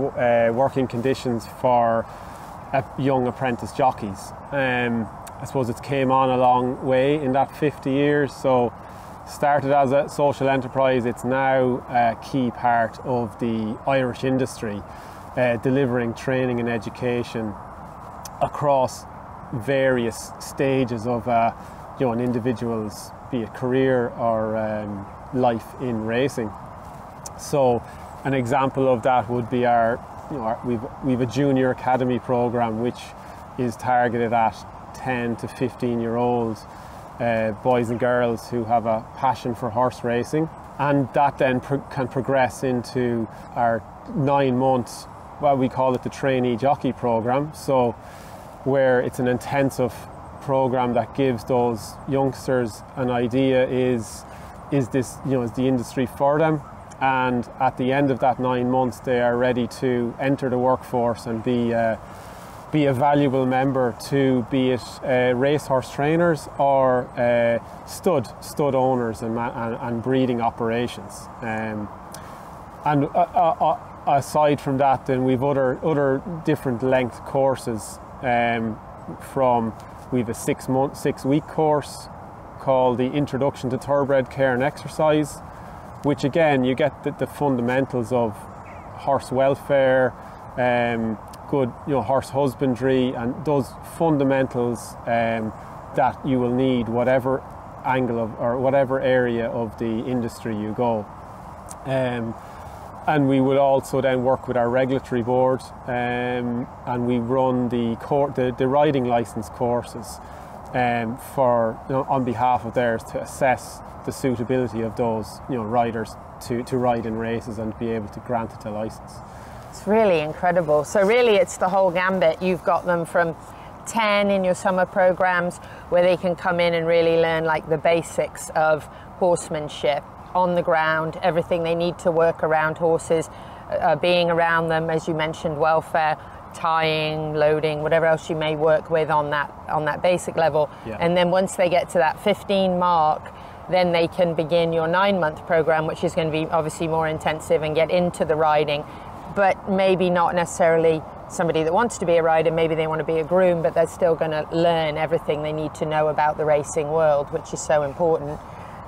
working conditions for young apprentice jockeys. I suppose it came on a long way in that 50 years. So started as a social enterprise, it's now a key part of the Irish industry, delivering training and education across various stages of an individual's, be it career or life in racing. So an example of that would be we've a junior academy program which is targeted at 10 to 15-year-olds boys and girls who have a passion for horse racing, and that then can progress into our 9 months, well, we call it the trainee jockey program, so where it's an intensive program that gives those youngsters an idea is this, is the industry for them, and at the end of that 9 months they are ready to enter the workforce and be a valuable member to, be it racehorse trainers or stud owners and breeding operations. And aside from that, then we've other different length courses. We've a 6-week course called the Introduction to Thoroughbred Care and Exercise, which again you get the fundamentals of horse welfare, good horse husbandry, and those fundamentals that you will need whatever angle of or whatever area of the industry you go. And we will also then work with our regulatory board, and we run the riding license courses for on behalf of theirs to assess the suitability of those riders to ride in races and be able to grant it a license. It's really incredible. So really it's the whole gambit. You've got them from 10 in your summer programs where they can come in and really learn like the basics of horsemanship on the ground, everything they need to work around horses, being around them, as you mentioned, welfare, tying, loading, whatever else you may work with on that basic level. Yeah. And then once they get to that 15 mark, then they can begin your 9-month program, which is going to be obviously more intensive and get into the riding, but maybe not necessarily somebody that wants to be a rider, maybe they want to be a groom, but they're still going to learn everything they need to know about the racing world, which is so important.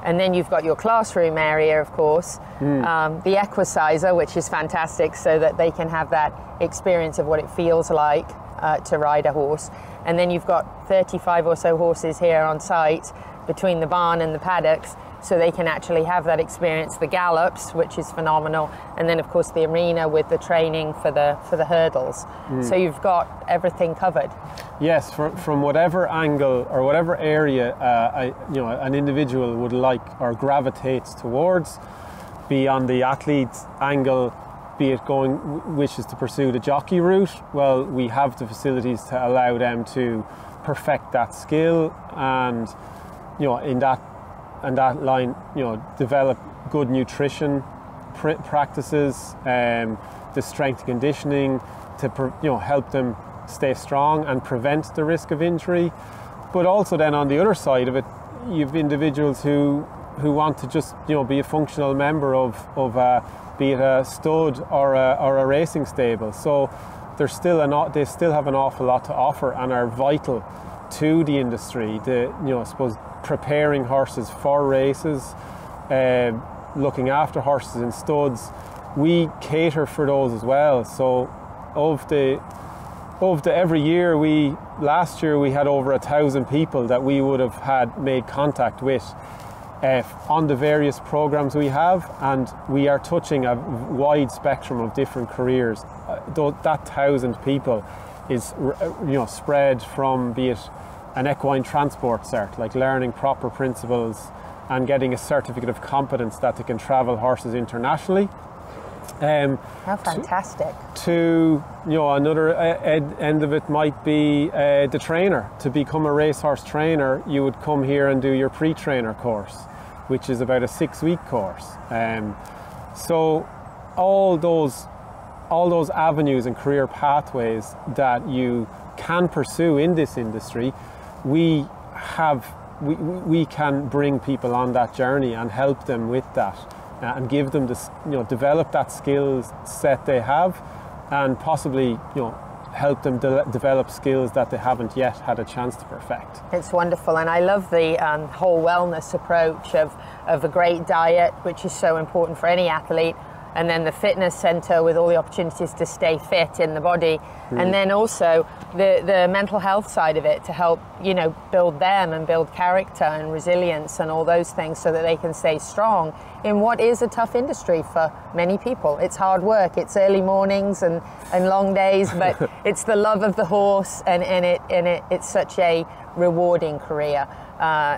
And then you've got your classroom area, of course, the equicizer, which is fantastic, so that they can have that experience of what it feels like to ride a horse. And then you've got 35 or so horses here on site between the barn and the paddocks, so they can actually have that experience, the gallops, which is phenomenal, and then of course the arena with the training for the hurdles. So you've got everything covered. Yes, from whatever angle or whatever area an individual would like or gravitates towards, be on the athlete's angle, be it wishes to pursue the jockey route, well, we have the facilities to allow them to perfect that skill and in that line, develop good nutrition practices, the strength conditioning to help them stay strong and prevent the risk of injury. But also then on the other side of it, you've individuals who want to just be a functional member of be it a stud or a racing stable. So they still have an awful lot to offer and are vital to the industry. I suppose preparing horses for races, looking after horses in studs, we cater for those as well. So every year, last year we had over 1,000 people that we would have had made contact with on the various programs we have, and we are touching a wide spectrum of different careers. That 1,000 people is spread from, be it an equine transport cert, like learning proper principles and getting a certificate of competence that they can travel horses internationally, How fantastic. To another end of it might be the trainer. To become a racehorse trainer, you would come here and do your pre-trainer course, which is about a 6-week course. So all those avenues and career pathways that you can pursue in this industry, we can bring people on that journey and help them with that, and give them this, develop that skills set they have, and possibly, help them develop skills that they haven't yet had a chance to perfect. It's wonderful, and I love the whole wellness approach of a great diet, which is so important for any athlete, and then the fitness centre with all the opportunities to stay fit in the body, and then also the mental health side of it to help, build them and build character and resilience and all those things so that they can stay strong in what is a tough industry for many people. It's hard work, it's early mornings and long days, but it's the love of the horse, and it's such a rewarding career.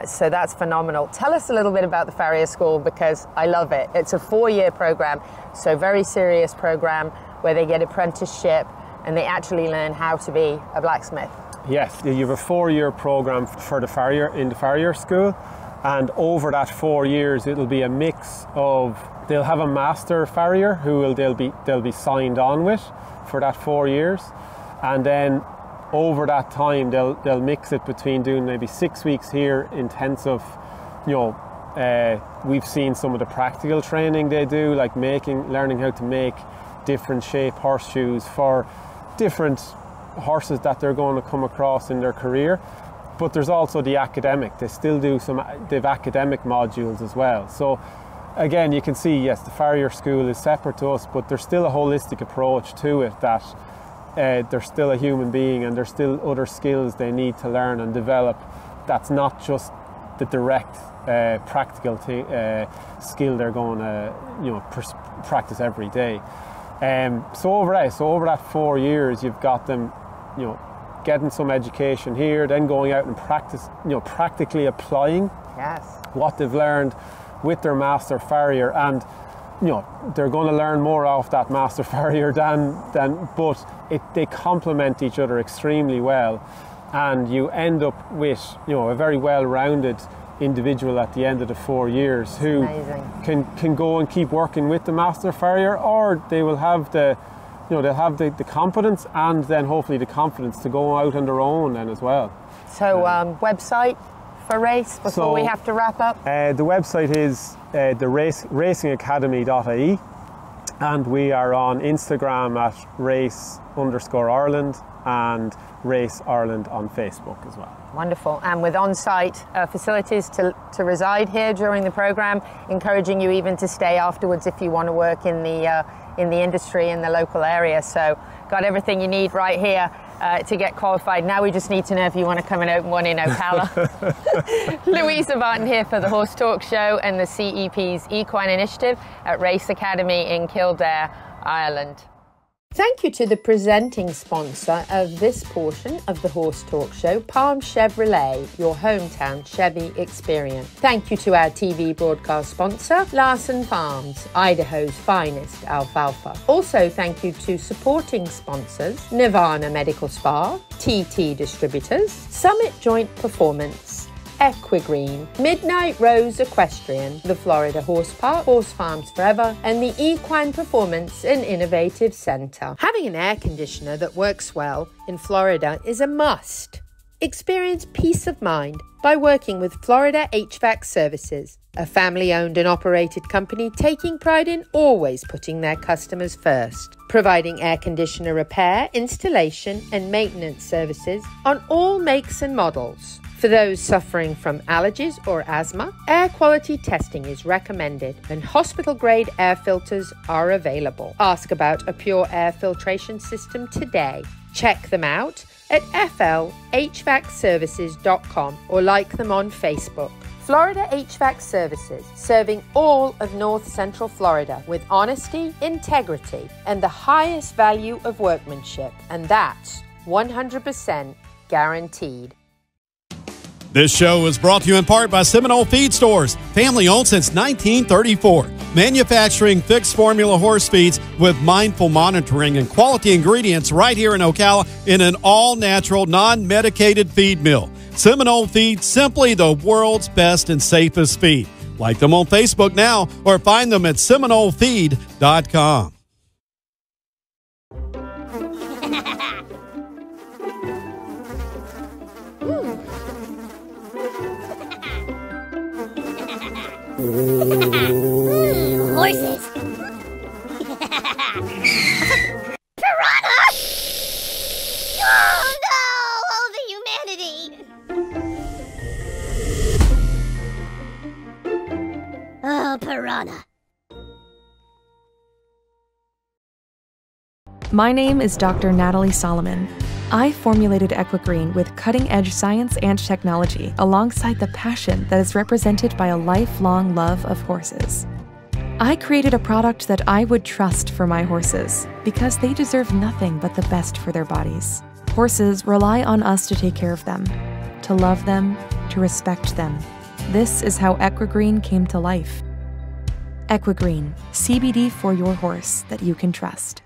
So that's phenomenal. Tell us a little bit about the Farrier School, because I love it. It's a 4-year program, so very serious program where they get apprenticeship and they actually learn how to be a blacksmith. Yes, you have a 4-year program for the Farrier School, and over that 4 years it'll be a mix of, they'll have a master farrier who they'll be signed on with for that 4 years, and then over that time they'll mix it between doing maybe 6 weeks here intensive, we've seen some of the practical training they do, like learning how to make different shape horseshoes for different horses that they're going to come across in their career. But there's also the academic. They still do they've academic modules as well. So again, you can see, yes, the Farrier School is separate to us, but there's still a holistic approach to it, that they're still a human being and there's still other skills they need to learn and develop. That's not just the direct practical skill they're going to practice every day. So over that 4 years, you've got them, getting some education here, then going out and practically applying what they've learned with their master farrier, and they're going to learn more off that master farrier but they complement each other extremely well, and you end up with a very well-rounded individual at the end of the 4 years who can go and keep working with the master farrier, or they will have the competence and then hopefully the confidence to go out on their own then as well. So website for race before we have to wrap up? The website is the racingacademy.ie, and we are on Instagram at race_Ireland and Race Ireland on Facebook as well. Wonderful. And with on-site facilities to reside here during the program, encouraging you even to stay afterwards if you want to work in the industry in the local area. So got everything you need right here to get qualified. Now we just need to know if you want to come and open one in Ocala. Louisa Barton here for the Horse Talk Show and the CEP's Equine Initiative at Race Academy in Kildare, Ireland. Thank you to the presenting sponsor of this portion of the Horse Talk Show, Palm Chevrolet, your hometown Chevy experience. Thank you to our TV broadcast sponsor, Larson Farms, Idaho's finest alfalfa. Also thank you to supporting sponsors, Nirvana Medical Spa, TT Distributors, Summit Joint Performance, Equigreen, Midnight Rose Equestrian, the Florida Horse Park, Horse Farms Forever, and the Equine Performance and Innovative Center. Having an air conditioner that works well in Florida is a must. Experience peace of mind by working with Florida HVAC Services, a family-owned and operated company taking pride in always putting their customers first, providing air conditioner repair, installation, and maintenance services on all makes and models. For those suffering from allergies or asthma, air quality testing is recommended and hospital-grade air filters are available. Ask about a pure air filtration system today. Check them out at flhvacservices.com or like them on Facebook. Florida HVAC Services, serving all of North Central Florida with honesty, integrity, and the highest value of workmanship. And that's 100% guaranteed. This show is brought to you in part by Seminole Feed Stores, family owned since 1934. Manufacturing fixed formula horse feeds with mindful monitoring and quality ingredients right here in Ocala in an all-natural, non-medicated feed mill. Seminole Feed, simply the world's best and safest feed. Like them on Facebook now or find them at SeminoleFeed.com. Horses. Piranha! Oh no! Oh, the humanity! Oh, piranha. My name is Dr. Natalie Solomon. I formulated Equigreen with cutting-edge science and technology alongside the passion that is represented by a lifelong love of horses. I created a product that I would trust for my horses because they deserve nothing but the best for their bodies. Horses rely on us to take care of them, to love them, to respect them. This is how Equigreen came to life. Equigreen, CBD for your horse that you can trust.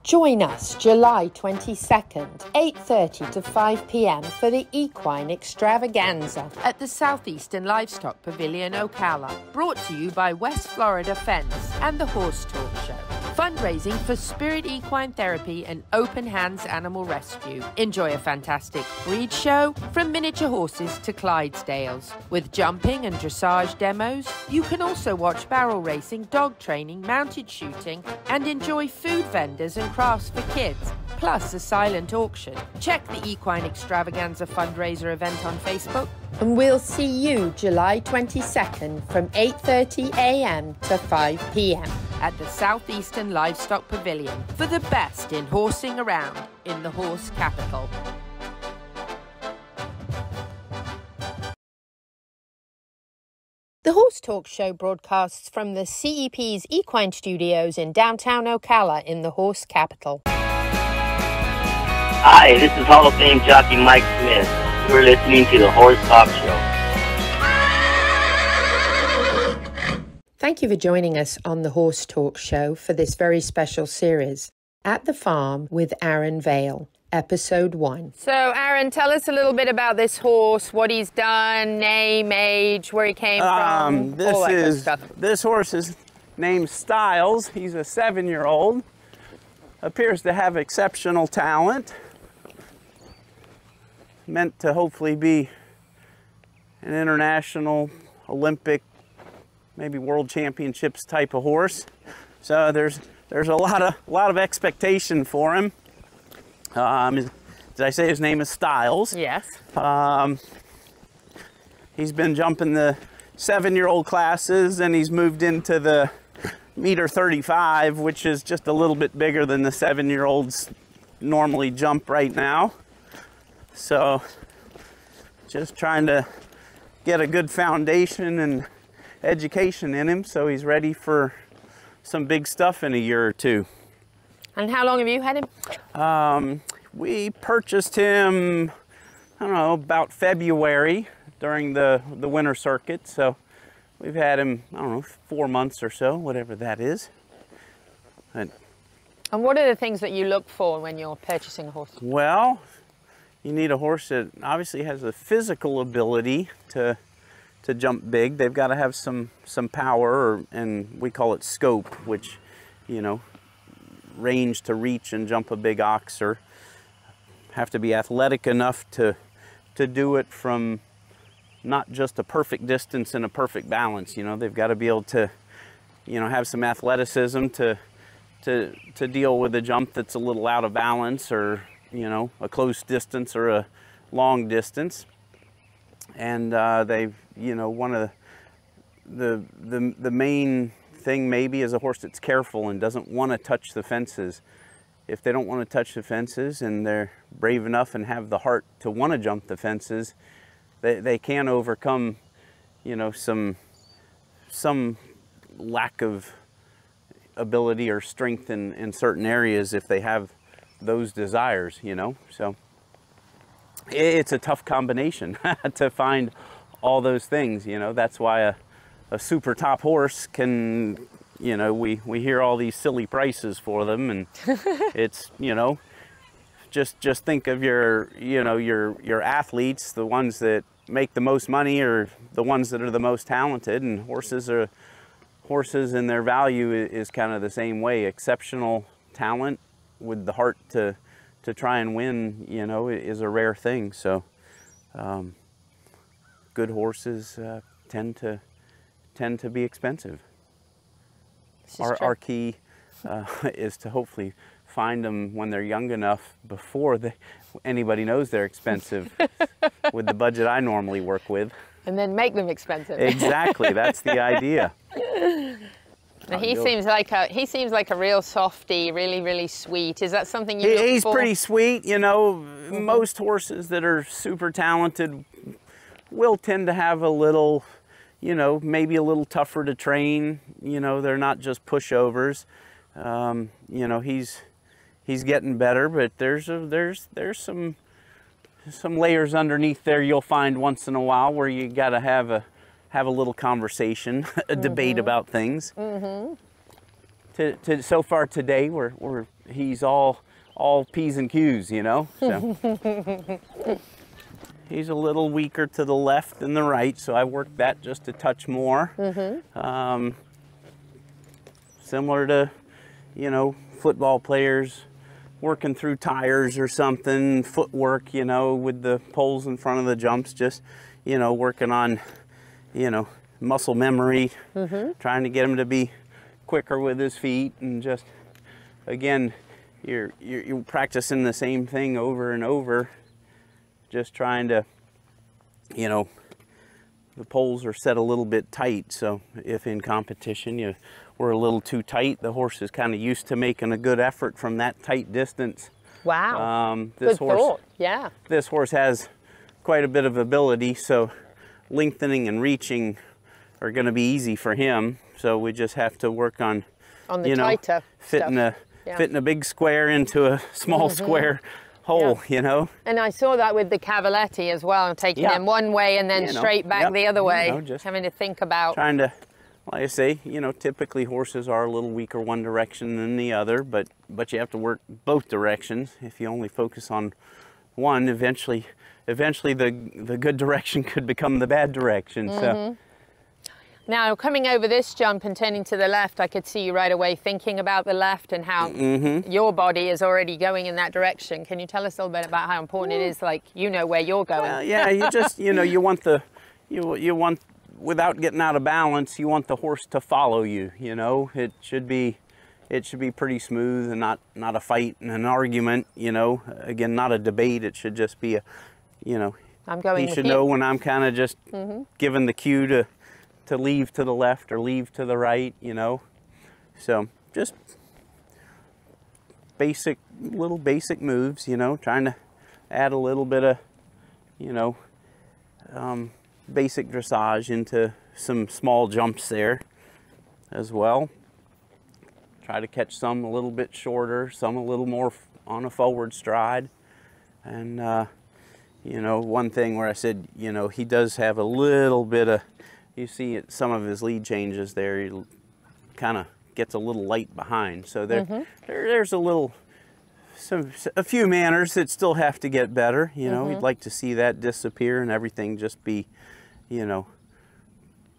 Join us July 22nd, 8:30 to 5 p.m. for the Equine Extravaganza at the Southeastern Livestock Pavilion, Ocala. Brought to you by West Florida Fence and the Horse Talk Show. Fundraising for Spirit Equine Therapy and Open Hands Animal Rescue. Enjoy a fantastic breed show from miniature horses to Clydesdales. With jumping and dressage demos, you can also watch barrel racing, dog training, mounted shooting, and enjoy food vendors and crafts for kids, plus a silent auction. Check the Equine Extravaganza fundraiser event on Facebook. And we'll see you July 22nd from 8:30 a.m. to 5 p.m. at the Southeastern Livestock Pavilion for the best in horsing around in the horse capital. The Horse Talk Show broadcasts from the CEP's Equine Studios in downtown Ocala in the horse capital. Hi, this is Hall of Fame jockey Mike Smith. You're listening to the Horse Talk Show. Thank you for joining us on the Horse Talk Show for this very special series, At the Farm with Aaron Vale, Episode 1. So, Aaron, tell us a little bit about this horse, what he's done, name, age, where he came from, all that good stuff. This horse is named Styles. He's a 7-year-old. Appears to have exceptional talent. Meant to hopefully be an international, Olympic, maybe World Championships type of horse. So there's a lot of expectation for him. Did I say his name is Styles? Yes. He's been jumping the 7-year-old classes, and he's moved into the meter 35, which is just a little bit bigger than the 7-year-olds normally jump right now. So just trying to get a good foundation and education in him so he's ready for some big stuff in a year or two. And how long have you had him? We purchased him, I don't know, about February during the winter circuit. So we've had him, I don't know, 4 months or so, whatever that is. And what are the things that you look for when you're purchasing a horse? Well, you need a horse that obviously has a physical ability to jump big. They've got to have some power, and we call it scope, which, you know, range to reach and jump a big ox, or have to be athletic enough to do it from not just a perfect distance and a perfect balance. You know, they've got to be able to, you know, have some athleticism to deal with a jump that's a little out of balance, or, you know, a close distance or a long distance. And they've, you know, one of the main thing maybe is a horse that's careful and doesn't want to touch the fences. If they don't want to touch the fences and they're brave enough and have the heart to want to jump the fences, they can overcome, you know, some lack of ability or strength in certain areas if they have those desires, you know. So it's a tough combination to find all those things, you know. That's why super top horse can, you know, we hear all these silly prices for them, and it's, you know, just think of your, you know, your athletes, the ones that make the most money or the ones that are the most talented, and horses and their value is kind of the same way. Exceptional talent with the heart to try and win, you know, is a rare thing. So good horses tend to be expensive. Our key is to hopefully find them when they're young enough before anybody knows they're expensive with the budget I normally work with. And then make them expensive. Exactly, that's the idea. Now, he seems like a real softie, really, really sweet. Is that something you look He's for? pretty sweet, you know. Most horses that are super talented will tend to have a little, you know, maybe a little tougher to train. You know, they're not just pushovers. You know, he's getting better, but there's some layers underneath there you'll find once in a while where you got to have a little conversation, a debate about things. So far today, he's all P's and Q's, you know. So. He's a little weaker to the left than the right, so I worked that just a touch more. Similar to, you know, football players working through tires or something, footwork, you know, with the poles in front of the jumps, just, you know, working on, you know, muscle memory, trying to get him to be quicker with his feet, and just, again, you're practicing the same thing over and over, just trying to, you know, the poles are set a little bit tight, so if in competition we're a little too tight, the horse is kind of used to making a good effort from that tight distance. Wow. Good thought. Yeah. This horse has quite a bit of ability, so lengthening and reaching are going to be easy for him. So we just have to work on the you know, tighter fitting stuff. fitting a big square into a small square hole, you know. And I saw that with the Cavaletti as well, taking them one way and then You know, straight back the other way, you know, just having to think about trying to, like I say, you know, typically horses are a little weaker one direction than the other, but you have to work both directions. If you only focus on one, eventually the good direction could become the bad direction. So now coming over this jump and turning to the left, I could see you right away thinking about the left and how your body is already going in that direction. Can you tell us a little bit about how important it is, like, you know where you're going? Well, yeah, you just, you know, you want without getting out of balance, you want the horse to follow you, you know. It should be pretty smooth and not a fight and an argument, you know. Again, not a debate. It should just be a, you know, he should know when I'm kind of just giving the cue to leave to the left or leave to the right, you know. So just little basic moves, you know, trying to add a little bit of, you know, basic dressage into some small jumps there as well. Try to catch some a little bit shorter, some a little more on a forward stride. And, you know, one thing where I said, you know, he does have a little bit of, you see some of his lead changes there, he kind of gets a little light behind. So there's a few manners that still have to get better. You know, we'd like to see that disappear and everything just be, you know,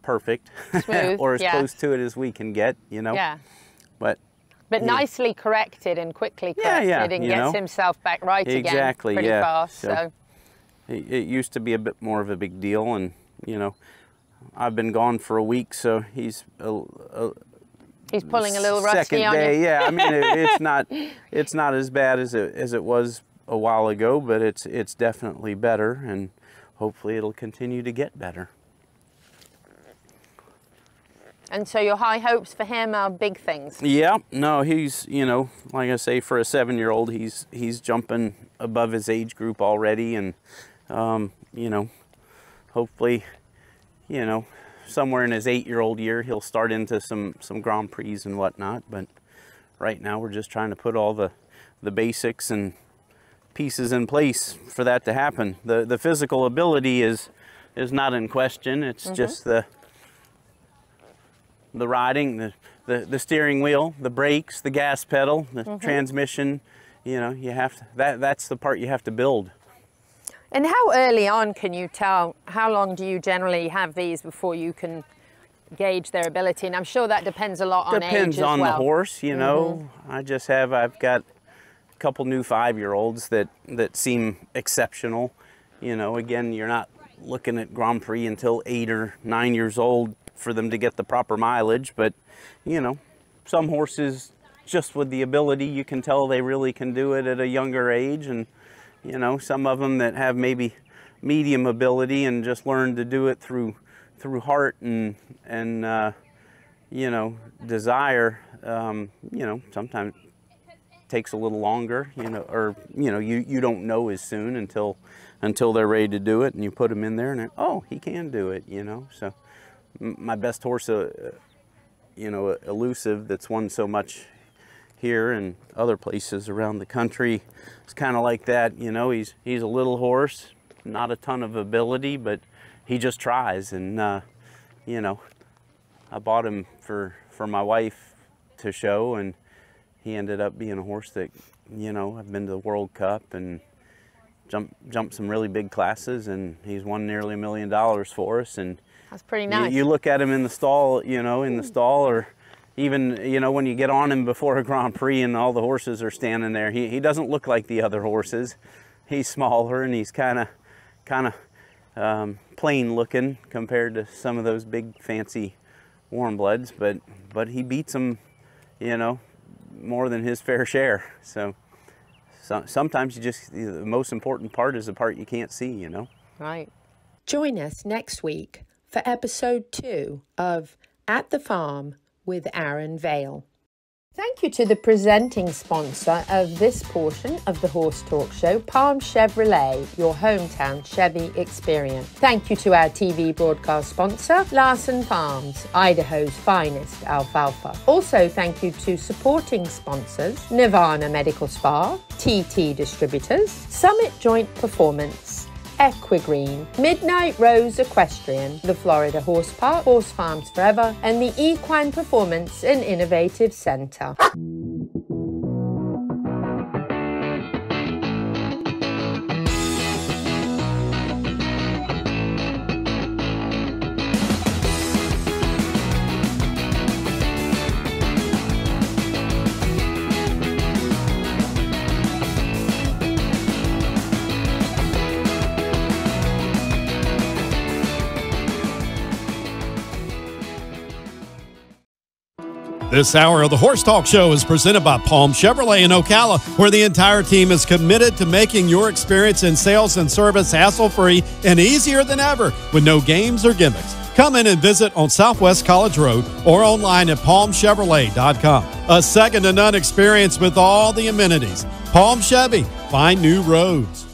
perfect or as close to it as we can get, you know. Yeah. But nicely corrected and quickly corrected and gets himself back right again pretty fast. So it used to be a bit more of a big deal, and, you know, I've been gone for a week, so he's pulling a little rusty second on day. you. Yeah, I mean, it's not as bad as it was a while ago, but it's definitely better, and hopefully it'll continue to get better. And so your high hopes for him are big things. Yeah, no, he's, you know, like I say, for a 7-year-old, he's jumping above his age group already, and you know, hopefully, you know, somewhere in his 8-year-old year, he'll start into some Grand Prix and whatnot. But right now, we're just trying to put all the basics and pieces in place for that to happen. The physical ability is not in question. It's just the riding, the steering wheel, the brakes, the gas pedal, the transmission. You know, you have to, that's the part you have to build. And how early on can you tell, how long do you generally have these before you can gauge their ability? And I'm sure that depends a lot on age as well. Depends on the horse, you know. I've got a couple new 5-year-olds that seem exceptional. You know, again, you're not looking at Grand Prix until 8 or 9 years old for them to get the proper mileage, but you know, some horses just with the ability, you can tell they really can do it at a younger age, and you know, some of them that have maybe medium ability and just learn to do it through heart and you know, desire. You know, sometimes it takes a little longer, you know, or you know, you don't know as soon until they're ready to do it, and you put them in there and oh, he can do it, you know. So my best horse, you know, elusive, that's won so much here and other places around the country, it's kind of like that, you know. He's a little horse, not a ton of ability, but he just tries. And you know, I bought him for my wife to show, and he ended up being a horse that, you know, I've been to the World Cup and jumped some really big classes, and he's won nearly $1 million for us. And that's pretty nice. You look at him in the stall, you know, or even, you know, when you get on him before a Grand Prix and all the horses are standing there, he doesn't look like the other horses. He's smaller, and he's kind of plain looking compared to some of those big fancy warm bloods, but he beats them, you know, more than his fair share. So sometimes the most important part is the part you can't see, you know. Right. Join us next week for episode 2 of At the Farm with Aaron Vale. Thank you to the presenting sponsor of this portion of the Horse Talk Show, Palm Chevrolet, your hometown Chevy experience. Thank you to our TV broadcast sponsor, Larson Farms, Idaho's finest alfalfa. Also, thank you to supporting sponsors, Nirvana Medical Spa, TT Distributors, Summit Joint Performance, Equigreen, Midnight Rose Equestrian, the Florida Horse Park, Horse Farms Forever, and the Equine Performance and Innovative Center. This hour of the Horse Talk Show is presented by Palm Chevrolet in Ocala, where the entire team is committed to making your experience in sales and service hassle-free and easier than ever with no games or gimmicks. Come in and visit on Southwest College Road or online at palmchevrolet.com. A second-to-none experience with all the amenities. Palm Chevy, find new roads.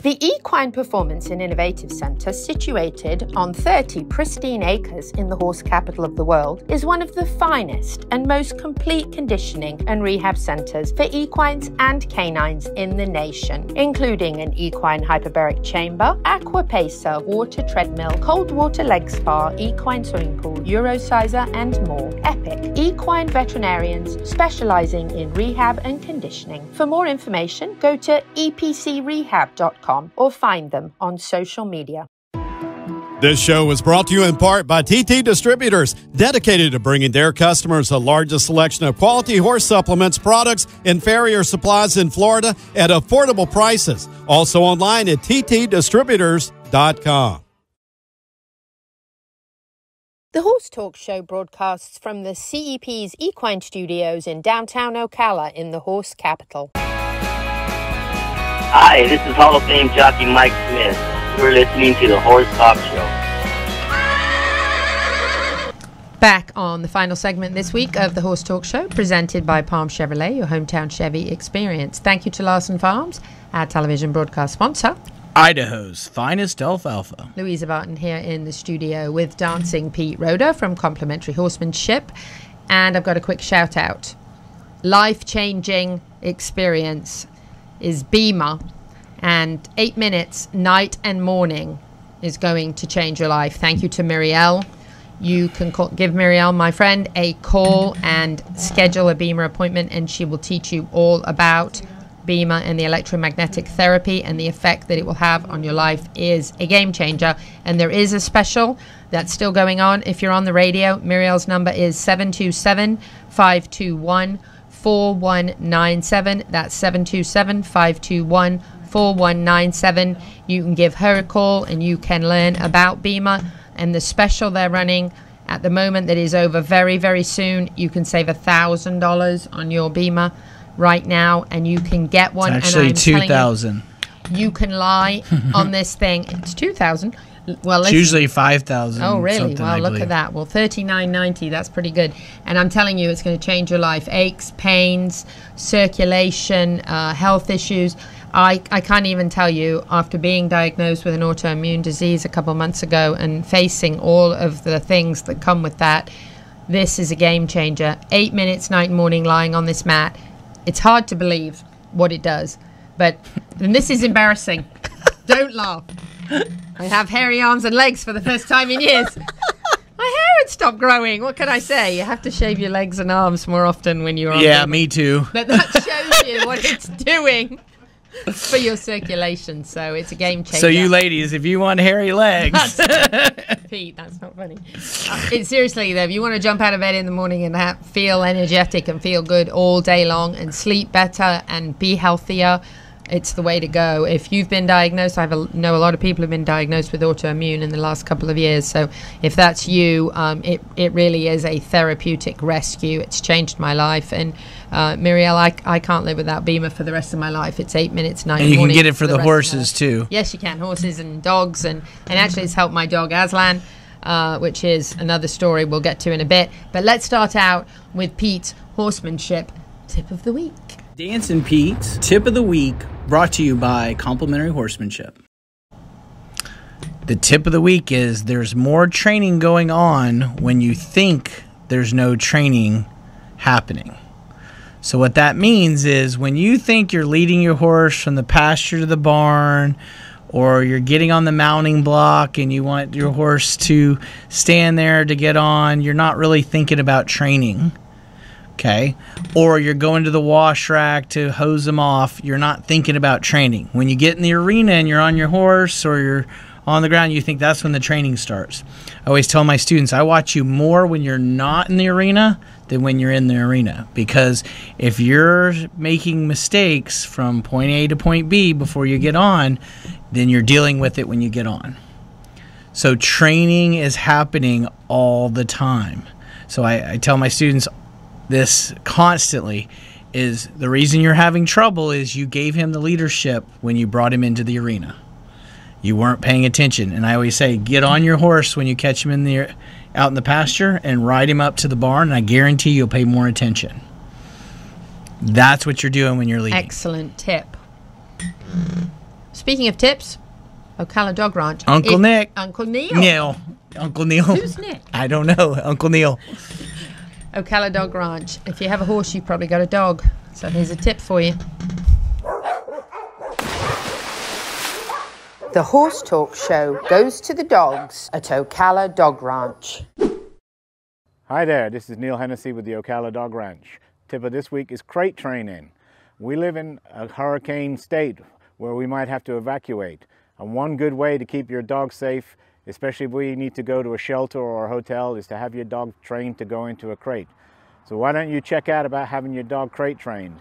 The Equine Performance and Innovative Center, situated on 30 pristine acres in the horse capital of the world, is one of the finest and most complete conditioning and rehab centers for equines and canines in the nation, including an equine hyperbaric chamber, aqua pacer, water treadmill, cold water leg spa, equine swimming pool, Eurosizer, and more. Epic equine veterinarians specializing in rehab and conditioning. For more information, go to epcrehab.com. or find them on social media. This show was brought to you in part by TT Distributors, dedicated to bringing their customers the largest selection of quality horse supplements, products, and farrier supplies in Florida at affordable prices. Also online at ttdistributors.com. The Horse Talk Show broadcasts from the CEP's Equine Studios in downtown Ocala in the horse capital. Hi, this is Hall of Fame jockey Mike Smith. You're listening to the Horse Talk Show. Back on the final segment this week of the Horse Talk Show, presented by Palm Chevrolet, your hometown Chevy experience. Thank you to Larson Farms, our television broadcast sponsor. Idaho's finest alfalfa. Louisa Barton here in the studio with Dancing Pete Rodda from Complementary Horsemanship. And I've got a quick shout out. Life-changing experience is Beamer, and 8 minutes night and morning is going to change your life. Thank you to Muriel you can give Muriel, my friend, a call and schedule a BEMA appointment, and she will teach you all about BEMA and the electromagnetic therapy, and the effect that it will have on your life is a game changer. And there is a special that's still going on. If you're on the radio, Muriel's number is 727-521-4197. That's 727-521-4197. You can give her a call and you can learn about BEMA and the special they're running at the moment that is over very, very soon. You can save $1,000 on your BEMA right now, and you can get one. It's actually $2,000. You can lie on this thing. It's $2,000. Well, it's usually $5,000. Oh, really? Well, look at that. Well, $39.90. That's pretty good. And I'm telling you, it's going to change your life. Aches, pains, circulation, health issues. I can't even tell you, after being diagnosed with an autoimmune disease a couple months ago and facing all of the things that come with that, this is a game changer. 8 minutes night and morning lying on this mat. It's hard to believe what it does. And this is embarrassing. Don't laugh. I have hairy arms and legs for the first time in years. My hair had stopped growing. What can I say? You have to shave your legs and arms more often when you're on. Yeah, me too. But that shows you what it's doing for your circulation. So it's a game changer. So you ladies, if you want hairy legs. Pete, that's not funny. Seriously, though, if you want to jump out of bed in the morning and feel energetic and feel good all day long and sleep better and be healthier, it's the way to go. If you've been diagnosed, know a lot of people have been diagnosed with autoimmune in the last couple of years. So if that's you, it really is a therapeutic rescue. It's changed my life. And Muriel, I can't live without BEMA for the rest of my life. It's 8 minutes night. And you can get it for the horses too. Yes, you can. Horses and dogs. And actually it's helped my dog Aslan, which is another story we'll get to in a bit. But let's start out with Pete's Horsemanship Tip of the Week. Dancin Pete's Tip of the Week, brought to you by Complementary Horsemanship. The tip of the week is there's more training going on when you think there's no training happening. So what that means is when you think you're leading your horse from the pasture to the barn, or you're getting on the mounting block and you want your horse to stand there to get on, you're not really thinking about training. Okay, or you're going to the wash rack to hose them off, you're not thinking about training. When you get in the arena and you're on your horse or you're on the ground, you think that's when the training starts. I always tell my students, I watch you more when you're not in the arena than when you're in the arena, because if you're making mistakes from point A to point B before you get on, then you're dealing with it when you get on. So training is happening all the time. So I tell my students this constantly, is the reason you're having trouble is you gave him the leadership when you brought him into the arena. You weren't paying attention. And I always say, get on your horse when you catch him out in the pasture and ride him up to the barn, and I guarantee you'll pay more attention. That's what you're doing when you're leading. Excellent tip. Speaking of tips, Ocala Dog Ranch. Uncle Nick. Uncle Neil. Uncle Neil. Who's Nick? I don't know. Uncle Neil. Ocala Dog Ranch. If you have a horse, you've probably got a dog. So here's a tip for you. The Horse Talk Show goes to the dogs at Ocala Dog Ranch. Hi there, this is Neil Hennessy with the Ocala Dog Ranch. Tip of this week is crate training. We live in a hurricane state where we might have to evacuate. And one good way to keep your dog safe, especially if we need to go to a shelter or a hotel, is to have your dog trained to go into a crate. So why don't you check out about having your dog crate trained?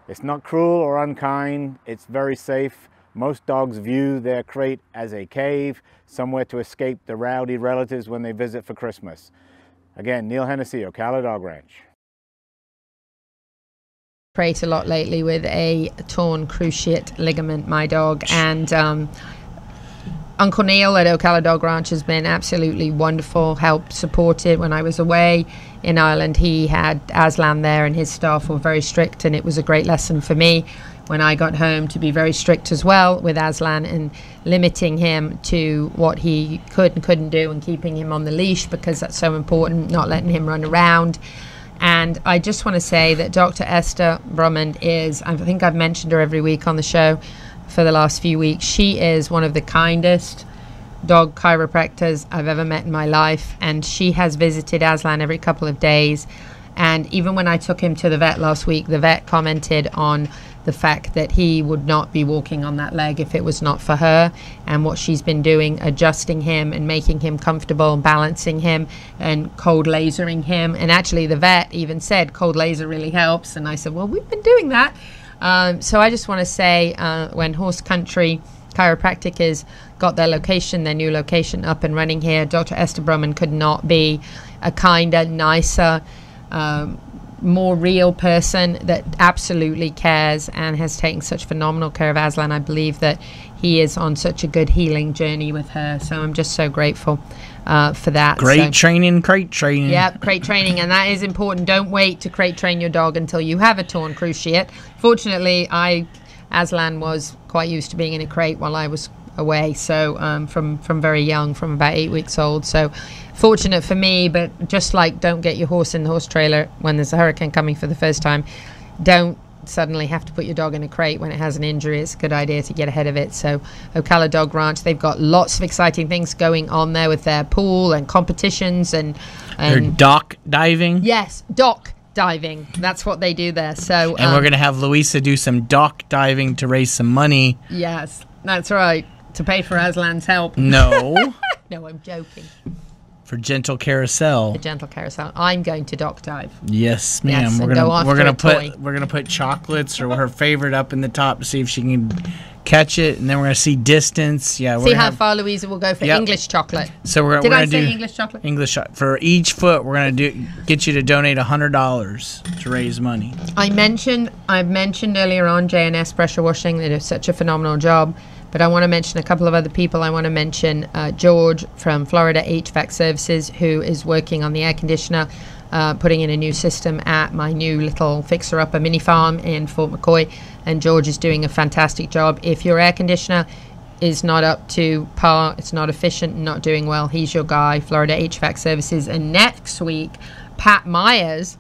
It's not cruel or unkind, it's very safe. Most dogs view their crate as a cave, somewhere to escape the rowdy relatives when they visit for Christmas. Again, Neil Hennessy, Ocala Dog Ranch. Crate a lot lately with a torn cruciate ligament, my dog, and Uncle Neil at Ocala Dog Ranch has been absolutely wonderful, helped support it. When I was away in Ireland, he had Aslan there and his staff were very strict, and it was a great lesson for me when I got home to be very strict as well with Aslan and limiting him to what he could and couldn't do and keeping him on the leash, because that's so important, not letting him run around. And I just want to say that Dr. Esther Brummond is, I think I've mentioned her every week on the show for the last few weeks, she is one of the kindest, dog chiropractors I've ever met in my life, and she has visited Aslan every couple of days. And even when I took him to the vet last week, the vet commented on the fact that he would not be walking on that leg if it was not for her, and what she's been doing, adjusting him and making him comfortable, balancing him and cold lasering him. And actually the vet even said cold laser really helps, and I said, well, we've been doing that. So I just want to say, when Horse Country Chiropractic has got their location, their new location up and running here, Dr. Esther Brumman could not be a kinder, nicer, more real person that absolutely cares and has taken such phenomenal care of Aslan. I believe that he is on such a good healing journey with her, so I'm just so grateful for that. Crate training. Yep, crate training, and that is important. Don't wait to crate train your dog until you have a torn cruciate. Fortunately, Aslan was quite used to being in a crate while I was away, so from very young, from about 8 weeks old. So fortunate for me, but just like don't get your horse in the horse trailer when there's a hurricane coming for the first time, don't suddenly have to put your dog in a crate when it has an injury. It's a good idea to get ahead of it. So Ocala Dog Ranch, they've got lots of exciting things going on there with their pool and competitions and their dock diving. Yes, dock diving, that's what they do there. So and we're gonna have Louisa do some dock diving to raise some money. Yes, that's right, to pay for Aslan's help. No. No, I'm joking. For Gentle Carousel. The Gentle Carousel. I'm going to dock dive. Yes, ma'am. Yes, we're gonna put chocolates or her favorite up in the top to see if she can catch it, and then we're gonna see distance. Yeah, see how far Louisa will go for English chocolate. So we're Did gonna I say do English chocolate? English for each foot. We're gonna get you to donate $100 to raise money. I mentioned earlier on J&S Pressure Washing. They do such a phenomenal job. But I want to mention a couple of other people. I want to mention George from Florida HVAC Services, who is working on the air conditioner, putting in a new system at my new little fixer-upper mini farm in Fort McCoy. And George is doing a fantastic job. If your air conditioner is not up to par, it's not efficient, not doing well, he's your guy, Florida HVAC Services. And next week, Pat Myers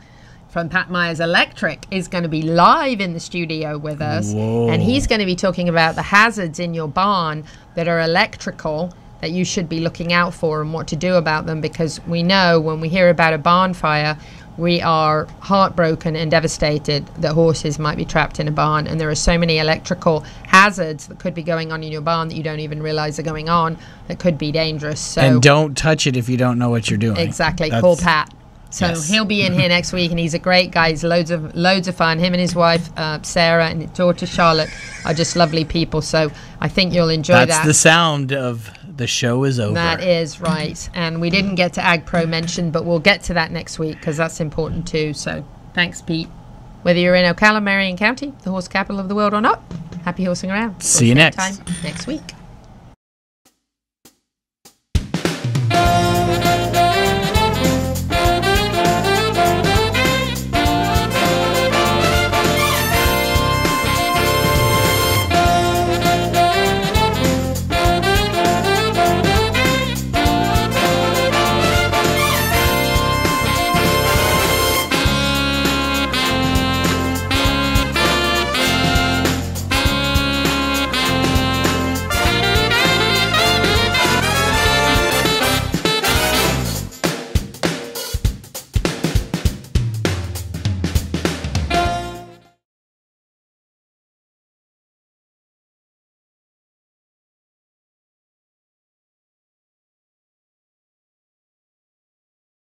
from Pat Myers Electric is going to be live in the studio with us. Whoa. And he's going to be talking about the hazards in your barn that are electrical that you should be looking out for and what to do about them, because we know when we hear about a barn fire, we are heartbroken and devastated that horses might be trapped in a barn, and there are so many electrical hazards that could be going on in your barn that you don't even realize are going on that could be dangerous. So, and don't touch it if you don't know what you're doing. Exactly. Call Pat. So yes. He'll be in here next week, and he's a great guy. He's loads of fun. Him and his wife, Sarah, and his daughter, Charlotte, are just lovely people. So I think you'll enjoy that. That's the sound of the show is over. That is right. And we didn't get to Ag Pro mention, but we'll get to that next week because that's important too. So thanks, Pete. Whether you're in Ocala, Marion County, the horse capital of the world or not, happy horsing around. See you next time next week.